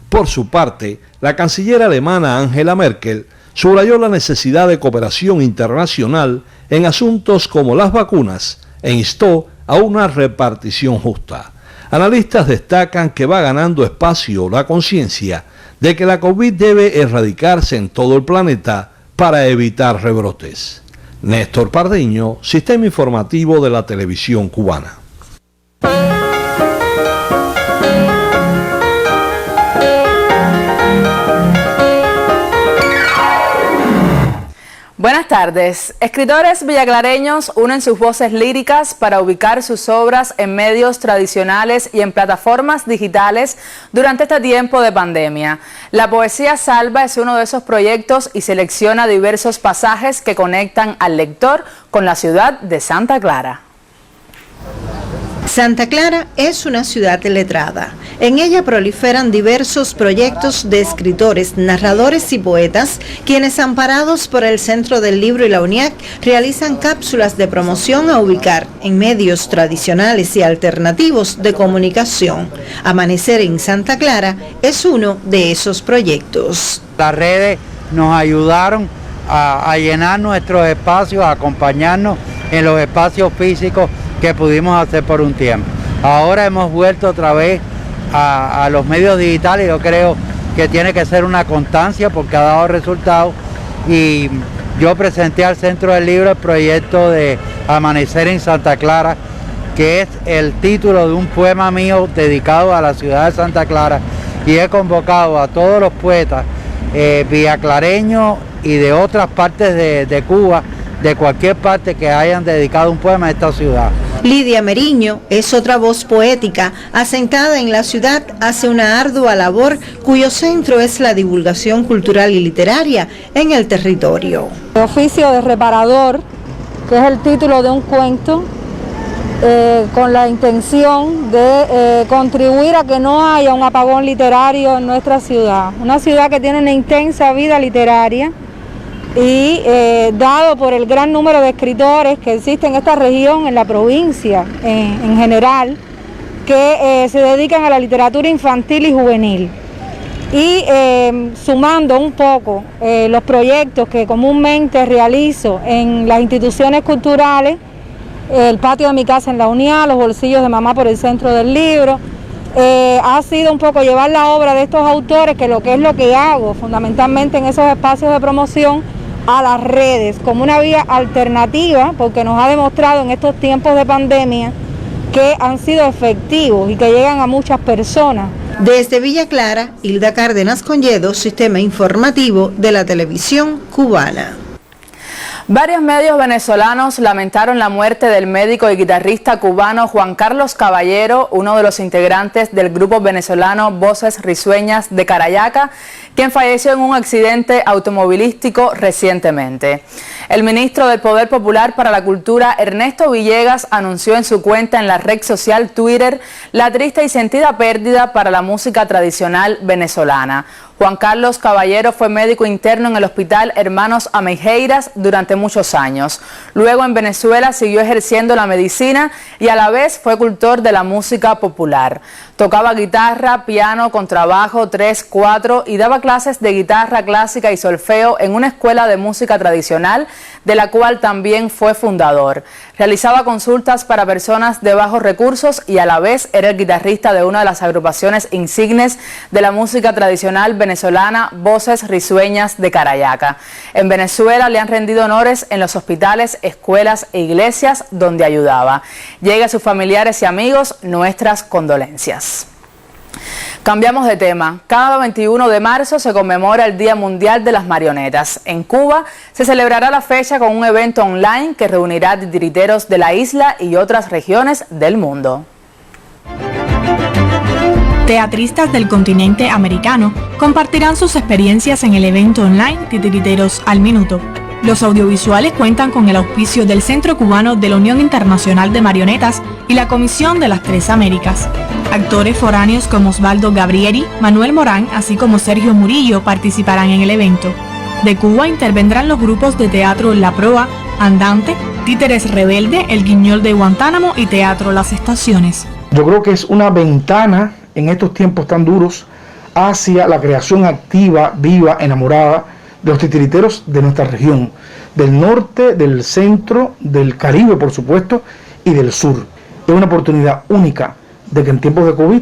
Por su parte, la canciller alemana Angela Merkel subrayó la necesidad de cooperación internacional en asuntos como las vacunas e instó a una repartición justa. Analistas destacan que va ganando espacio la conciencia de que la COVID debe erradicarse en todo el planeta para evitar rebrotes. Néstor Pardiño, Sistema Informativo de la Televisión Cubana. Buenas tardes. Escritores villaclareños unen sus voces líricas para ubicar sus obras en medios tradicionales y en plataformas digitales durante este tiempo de pandemia. La Poesía Salva es uno de esos proyectos y selecciona diversos pasajes que conectan al lector con la ciudad de Santa Clara. Santa Clara es una ciudad letrada. En ella proliferan diversos proyectos de escritores, narradores y poetas, quienes amparados por el Centro del Libro y la UNIAC realizan cápsulas de promoción a ubicar en medios tradicionales y alternativos de comunicación. Amanecer en Santa Clara es uno de esos proyectos. Las redes nos ayudaron a llenar nuestros espacios, a acompañarnos en los espacios físicos que pudimos hacer por un tiempo. Ahora hemos vuelto otra vez a los medios digitales. Yo creo que tiene que ser una constancia porque ha dado resultados, y yo presenté al Centro del Libro el proyecto de Amanecer en Santa Clara, que es el título de un poema mío dedicado a la ciudad de Santa Clara, y he convocado a todos los poetas villaclareños y de otras partes de Cuba, de cualquier parte, que hayan dedicado un poema a esta ciudad. Lidia Meriño es otra voz poética, asentada en la ciudad, hace una ardua labor cuyo centro es la divulgación cultural y literaria en el territorio. El oficio de reparador, que es el título de un cuento, con la intención de contribuir a que no haya un apagón literario en nuestra ciudad. Una ciudad que tiene una intensa vida literaria, y dado por el gran número de escritores que existen en esta región, en la provincia en general, que se dedican a la literatura infantil y juvenil. Y sumando un poco los proyectos que comúnmente realizo en las instituciones culturales, el patio de mi casa en la UNIA, los bolsillos de mamá por el Centro del Libro, ha sido un poco llevar la obra de estos autores, que es lo que hago fundamentalmente en esos espacios de promoción, a las redes como una vía alternativa, porque nos ha demostrado en estos tiempos de pandemia que han sido efectivos y que llegan a muchas personas. Desde Villa Clara, Hilda Cárdenas Conyedo, Sistema Informativo de la Televisión Cubana. Varios medios venezolanos lamentaron la muerte del médico y guitarrista cubano Juan Carlos Caballero, uno de los integrantes del grupo venezolano Voces Risueñas de Carayaca, quien falleció en un accidente automovilístico recientemente. El ministro del Poder Popular para la Cultura, Ernesto Villegas, anunció en su cuenta en la red social Twitter la triste y sentida pérdida para la música tradicional venezolana. Juan Carlos Caballero fue médico interno en el Hospital Hermanos Ameireiras durante muchos años. Luego en Venezuela siguió ejerciendo la medicina y a la vez fue cultor de la música popular. Tocaba guitarra, piano, contrabajo, 3, 4 y daba clases de guitarra clásica y solfeo en una escuela de música tradicional, de la cual también fue fundador. Realizaba consultas para personas de bajos recursos y a la vez era el guitarrista de una de las agrupaciones insignes de la música tradicional venezolana, Voces Risueñas de Carayaca. En Venezuela le han rendido honores en los hospitales, escuelas e iglesias donde ayudaba. Llega a sus familiares y amigos nuestras condolencias. Cambiamos de tema. Cada 21 de marzo se conmemora el Día Mundial de las Marionetas. En Cuba se celebrará la fecha con un evento online que reunirá titiriteros de la isla y otras regiones del mundo. Teatristas del continente americano compartirán sus experiencias en el evento online Titiriteros al Minuto. Los audiovisuales cuentan con el auspicio del Centro Cubano de la Unión Internacional de Marionetas y la Comisión de las Tres Américas. Actores foráneos como Osvaldo Gabrieli, Manuel Morán, así como Sergio Murillo participarán en el evento. De Cuba intervendrán los grupos de teatro La Proa, Andante, Títeres Rebelde, El Guiñol de Guantánamo y Teatro Las Estaciones. Yo creo que es una ventana en estos tiempos tan duros hacia la creación activa, viva, enamorada de los titiriteros de nuestra región, del norte, del centro, del Caribe, por supuesto, y del sur. Es una oportunidad única de que en tiempos de COVID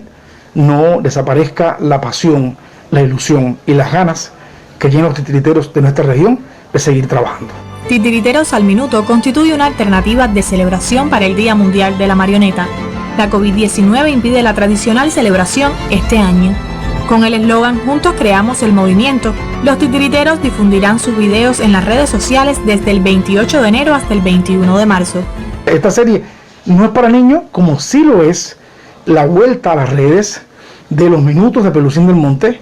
no desaparezca la pasión, la ilusión y las ganas que llenan los titiriteros de nuestra región de seguir trabajando. Titiriteros al Minuto constituye una alternativa de celebración para el Día Mundial de la Marioneta. La COVID-19 impide la tradicional celebración este año. Con el eslogan Juntos creamos el movimiento, los titiriteros difundirán sus videos en las redes sociales desde el 28 de enero hasta el 21 de marzo. Esta serie no es para niños, como sí lo es la vuelta a las redes de los minutos de Pelusín del Monte,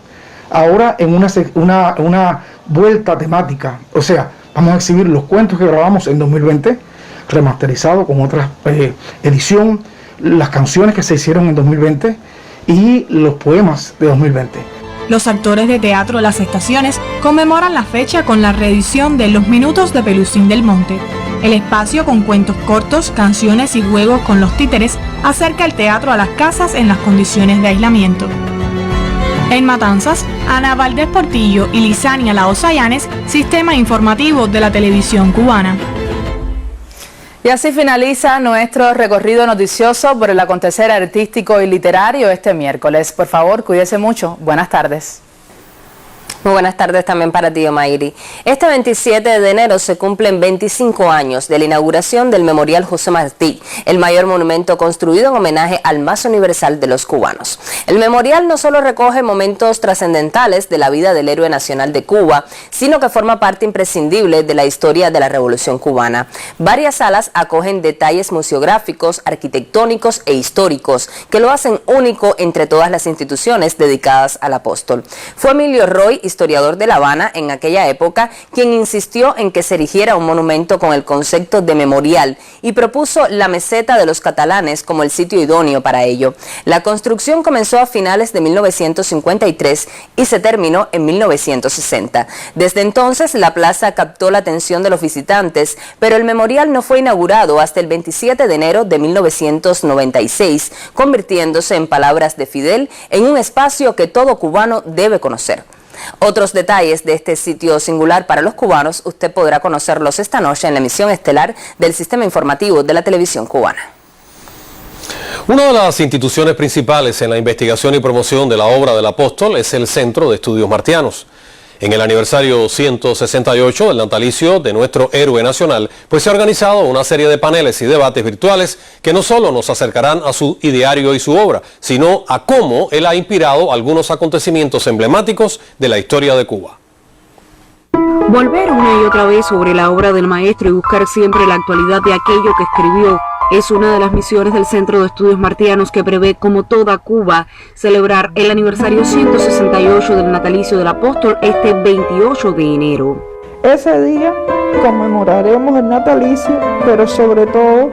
ahora en una vuelta temática. O sea, vamos a exhibir los cuentos que grabamos en 2020, remasterizado con otra edición, las canciones que se hicieron en 2020 y los poemas de 2020. Los actores de teatro Las Estaciones conmemoran la fecha con la reedición de Los Minutos de Pelusín del Monte. El espacio con cuentos cortos, canciones y juegos con los títeres acerca el teatro a las casas en las condiciones de aislamiento. En Matanzas, Ana Valdés Portillo y Lisania Laosayanes, Sistema Informativo de la Televisión Cubana. Y así finaliza nuestro recorrido noticioso por el acontecer artístico y literario este miércoles. Por favor, cuídese mucho. Buenas tardes. Muy buenas tardes también para ti, Omairi. Este 27 de enero se cumplen 25 años de la inauguración del Memorial José Martí, el mayor monumento construido en homenaje al más universal de los cubanos. El memorial no solo recoge momentos trascendentales de la vida del héroe nacional de Cuba, sino que forma parte imprescindible de la historia de la Revolución Cubana. Varias salas acogen detalles museográficos, arquitectónicos e históricos que lo hacen único entre todas las instituciones dedicadas al apóstol. Fue Emilio Roy, historiador de La Habana en aquella época, quien insistió en que se erigiera un monumento con el concepto de memorial y propuso la meseta de los catalanes como el sitio idóneo para ello. La construcción comenzó a finales de 1953 y se terminó en 1960. Desde entonces la plaza captó la atención de los visitantes, pero el memorial no fue inaugurado hasta el 27 de enero de 1996, convirtiéndose, en palabras de Fidel, en un espacio que todo cubano debe conocer. Otros detalles de este sitio singular para los cubanos usted podrá conocerlos esta noche en la emisión estelar del Sistema Informativo de la Televisión Cubana. Una de las instituciones principales en la investigación y promoción de la obra del apóstol es el Centro de Estudios Martianos. En el aniversario 168 del natalicio de nuestro héroe nacional, pues se ha organizado una serie de paneles y debates virtuales que no solo nos acercarán a su ideario y su obra, sino a cómo él ha inspirado algunos acontecimientos emblemáticos de la historia de Cuba. Volver una y otra vez sobre la obra del maestro y buscar siempre la actualidad de aquello que escribió es una de las misiones del Centro de Estudios Martianos, que prevé, como toda Cuba, celebrar el aniversario 168 del natalicio del apóstol este 28 de enero. Ese día conmemoraremos el natalicio, pero sobre todo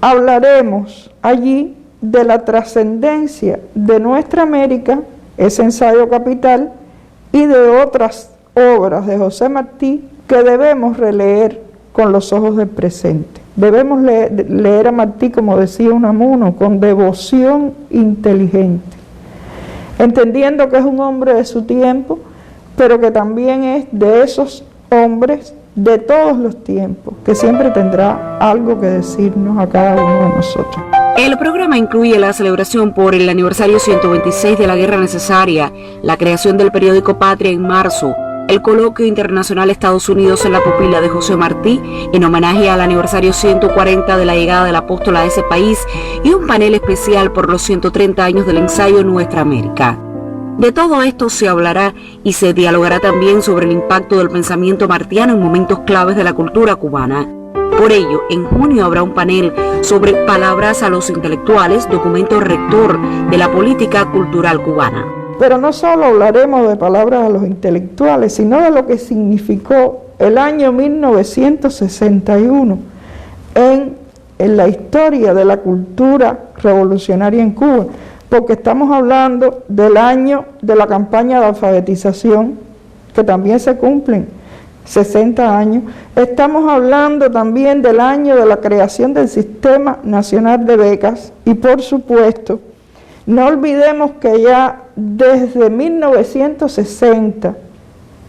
hablaremos allí de la trascendencia de nuestra América, ese ensayo capital, y de otras obras de José Martí que debemos releer con los ojos del presente. Debemos leer a Martí, como decía Unamuno, con devoción inteligente, entendiendo que es un hombre de su tiempo, pero que también es de esos hombres de todos los tiempos, que siempre tendrá algo que decirnos a cada uno de nosotros. El programa incluye la celebración por el aniversario 126 de la Guerra Necesaria, la creación del periódico Patria en marzo, el coloquio internacional Estados Unidos en la pupila de José Martí, en homenaje al aniversario 140 de la llegada del apóstol a ese país, y un panel especial por los 130 años del ensayo Nuestra América. De todo esto se hablará y se dialogará también sobre el impacto del pensamiento martiano en momentos claves de la cultura cubana. Por ello, en junio habrá un panel sobre Palabras a los intelectuales, documento rector de la política cultural cubana. Pero no solo hablaremos de Palabras a los intelectuales, sino de lo que significó el año 1961 en la historia de la cultura revolucionaria en Cuba, porque estamos hablando del año de la campaña de alfabetización, que también se cumplen 60 años. Estamos hablando también del año de la creación del Sistema Nacional de Becas y, por supuesto, no olvidemos que ya desde 1960,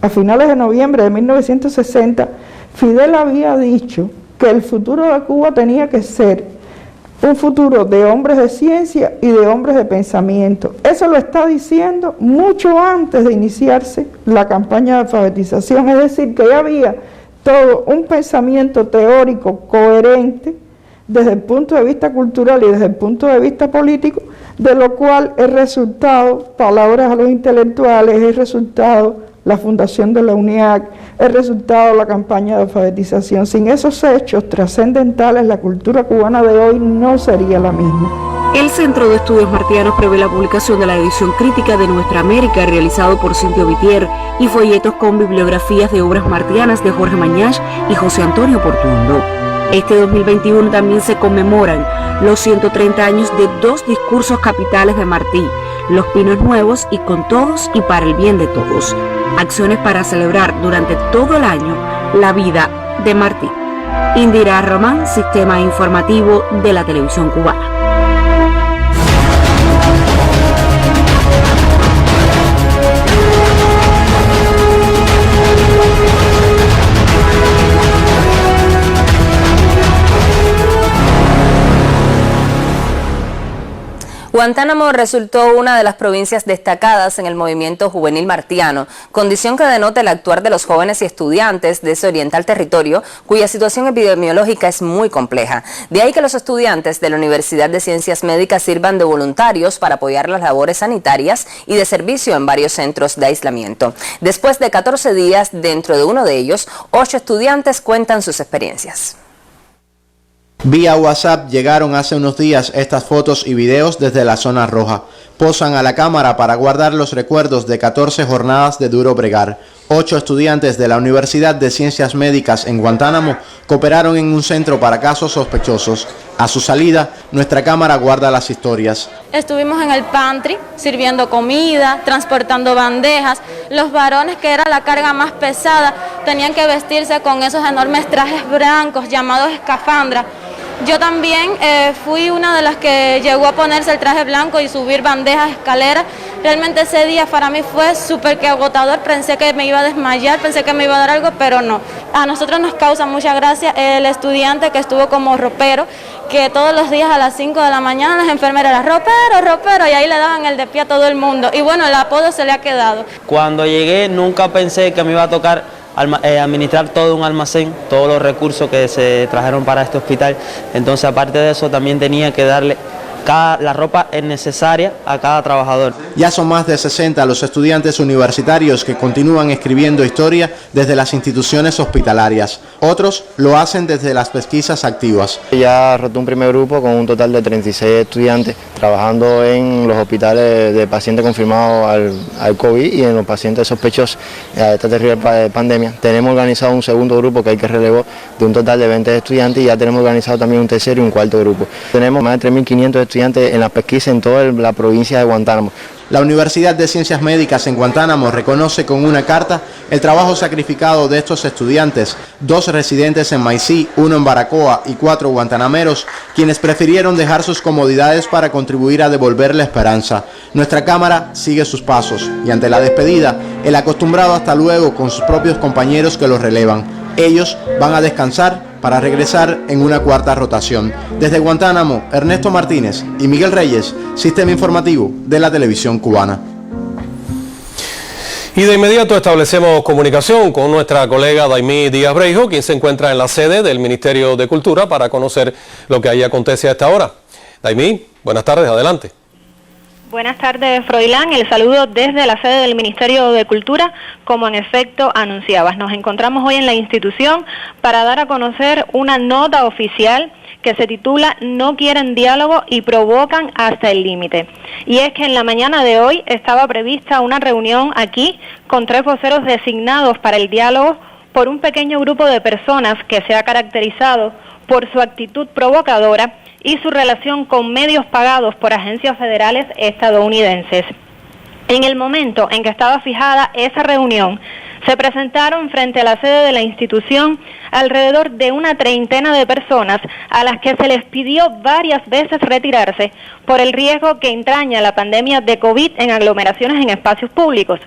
a finales de noviembre de 1960, Fidel había dicho que el futuro de Cuba tenía que ser un futuro de hombres de ciencia y de hombres de pensamiento. Eso lo está diciendo mucho antes de iniciarse la campaña de alfabetización, es decir, que ya había todo un pensamiento teórico coherente desde el punto de vista cultural y desde el punto de vista político, de lo cual es resultado Palabras a los intelectuales, es resultado la fundación de la UNIAC, es resultado la campaña de alfabetización. Sin esos hechos trascendentales, la cultura cubana de hoy no sería la misma. El Centro de Estudios Martianos prevé la publicación de la edición crítica de Nuestra América, realizado por Cintio Vitier, y folletos con bibliografías de obras martianas de Jorge Mañach y José Antonio Portuondo. Este 2021 también se conmemoran los 130 años de dos discursos capitales de Martí, Los Pinos Nuevos y Con Todos y para el bien de todos. Acciones para celebrar durante todo el año la vida de Martí. Indira Román, Sistema Informativo de la Televisión Cubana. Guantánamo resultó una de las provincias destacadas en el movimiento juvenil martiano, condición que denota el actuar de los jóvenes y estudiantes de ese oriental territorio, cuya situación epidemiológica es muy compleja. De ahí que los estudiantes de la Universidad de Ciencias Médicas sirvan de voluntarios para apoyar las labores sanitarias y de servicio en varios centros de aislamiento. Después de 14 días dentro de uno de ellos, 8 estudiantes cuentan sus experiencias. Vía WhatsApp llegaron hace unos días estas fotos y videos desde la zona roja. Posan a la cámara para guardar los recuerdos de 14 jornadas de duro bregar. 8 estudiantes de la Universidad de Ciencias Médicas en Guantánamo cooperaron en un centro para casos sospechosos. A su salida, nuestra cámara guarda las historias. Estuvimos en el pantry sirviendo comida, transportando bandejas. Los varones, que era la carga más pesada, tenían que vestirse con esos enormes trajes blancos llamados escafandra. Yo también fui una de las que llegó a ponerse el traje blanco y subir bandejas, escaleras. Realmente ese día para mí fue súper agotador, pensé que me iba a desmayar, pensé que me iba a dar algo, pero no. A nosotros nos causa mucha gracia el estudiante que estuvo como ropero, que todos los días a las 5 de la mañana las enfermeras eran ropero, y ahí le daban el de pie a todo el mundo. Y bueno, el apodo se le ha quedado. Cuando llegué nunca pensé que me iba a tocar administrar todo un almacén, todos los recursos que se trajeron para este hospital. Entonces, aparte de eso, también tenía que darle la ropa necesaria a cada trabajador. Ya son más de 60 los estudiantes universitarios que continúan escribiendo historia desde las instituciones hospitalarias. Otros lo hacen desde las pesquisas activas. Ya rotó un primer grupo con un total de 36 estudiantes trabajando en los hospitales de pacientes confirmados al COVID y en los pacientes sospechosos de esta terrible pandemia. Tenemos organizado un segundo grupo que hay que relevar de un total de 20 estudiantes y ya tenemos organizado también un tercero y un cuarto grupo. Tenemos más de 3.500 estudiantes en la pesquisa en toda la provincia de Guantánamo. La Universidad de Ciencias Médicas en Guantánamo reconoce con una carta el trabajo sacrificado de estos estudiantes, 2 residentes en Maicí, 1 en Baracoa y 4 guantanameros, quienes prefirieron dejar sus comodidades para contribuir a devolver la esperanza. Nuestra cámara sigue sus pasos y ante la despedida, el acostumbrado hasta luego con sus propios compañeros que los relevan. Ellos van a descansar para regresar en una 4ª rotación. Desde Guantánamo, Ernesto Martínez y Miguel Reyes, Sistema Informativo de la Televisión Cubana. Y de inmediato establecemos comunicación con nuestra colega Daimí Díaz Breijo, quien se encuentra en la sede del Ministerio de Cultura para conocer lo que ahí acontece a esta hora. Daimí, buenas tardes, adelante. Buenas tardes, Froilán. El saludo desde la sede del Ministerio de Cultura, como en efecto anunciabas. Nos encontramos hoy en la institución para dar a conocer una nota oficial que se titula "No quieren diálogo y provocan hasta el límite". Y es que en la mañana de hoy estaba prevista una reunión aquí con 3 voceros designados para el diálogo por un pequeño grupo de personas que se ha caracterizado por su actitud provocadora y su relación con medios pagados por agencias federales estadounidenses. En el momento en que estaba fijada esa reunión, se presentaron frente a la sede de la institución alrededor de una 30 de personas a las que se les pidió varias veces retirarse por el riesgo que entraña la pandemia de COVID en aglomeraciones en espacios públicos.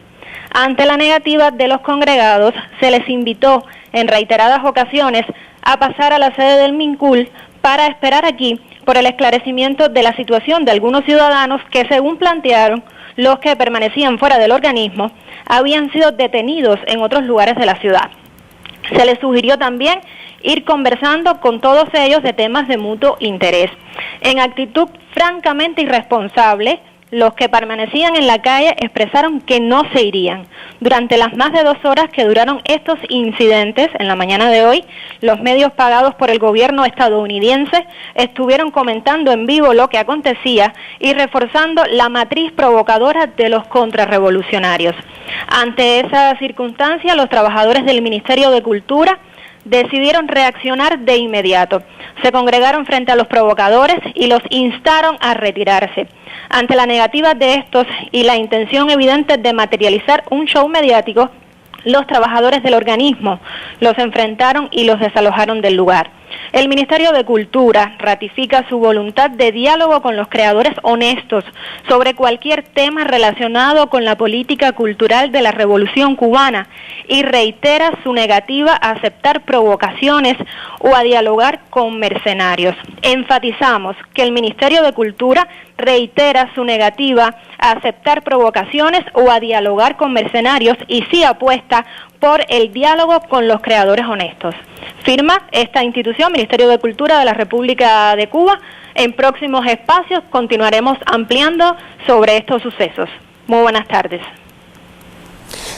Ante la negativa de los congregados, se les invitó en reiteradas ocasiones a pasar a la sede del MINCUL para esperar aquí por el esclarecimiento de la situación de algunos ciudadanos que, según plantearon los que permanecían fuera del organismo, habían sido detenidos en otros lugares de la ciudad. Se les sugirió también ir conversando con todos ellos de temas de mutuo interés. En actitud francamente irresponsable, los que permanecían en la calle expresaron que no se irían. Durante las más de 2 horas que duraron estos incidentes, en la mañana de hoy, los medios pagados por el gobierno estadounidense estuvieron comentando en vivo lo que acontecía y reforzando la matriz provocadora de los contrarrevolucionarios. Ante esa circunstancia, los trabajadores del Ministerio de Cultura decidieron reaccionar de inmediato. Se congregaron frente a los provocadores y los instaron a retirarse. Ante la negativa de estos y la intención evidente de materializar un show mediático, los trabajadores del organismo los enfrentaron y los desalojaron del lugar. El Ministerio de Cultura ratifica su voluntad de diálogo con los creadores honestos sobre cualquier tema relacionado con la política cultural de la Revolución Cubana y reitera su negativa a aceptar provocaciones o a dialogar con mercenarios. Enfatizamos que el Ministerio de Cultura reitera su negativa a aceptar provocaciones o a dialogar con mercenarios y sí apuesta por el diálogo con los creadores honestos. Firma esta institución, Ministerio de Cultura de la República de Cuba. En próximos espacios continuaremos ampliando sobre estos sucesos. Muy buenas tardes.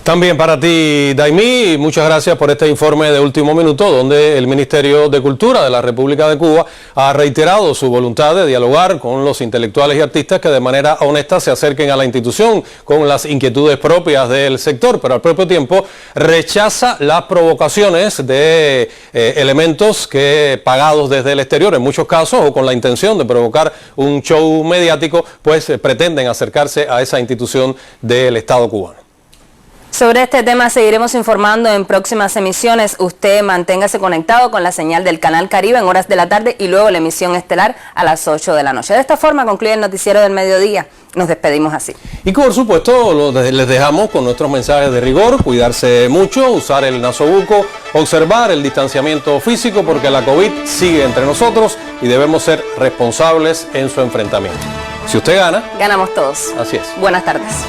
También para ti, Daimí, muchas gracias por este informe de último minuto, donde el Ministerio de Cultura de la República de Cuba ha reiterado su voluntad de dialogar con los intelectuales y artistas que de manera honesta se acerquen a la institución con las inquietudes propias del sector, pero al propio tiempo rechaza las provocaciones de elementos que pagados desde el exterior, en muchos casos, o con la intención de provocar un show mediático, pues pretenden acercarse a esa institución del Estado cubano. Sobre este tema seguiremos informando en próximas emisiones. Usted manténgase conectado con la señal del Canal Caribe en horas de la tarde y luego la emisión estelar a las 8 de la noche. De esta forma concluye el noticiero del mediodía. Nos despedimos así. Y por supuesto les dejamos con nuestros mensajes de rigor, cuidarse mucho, usar el nasobuco, observar el distanciamiento físico porque la COVID sigue entre nosotros y debemos ser responsables en su enfrentamiento. Si usted gana, ganamos todos. Así es. Buenas tardes.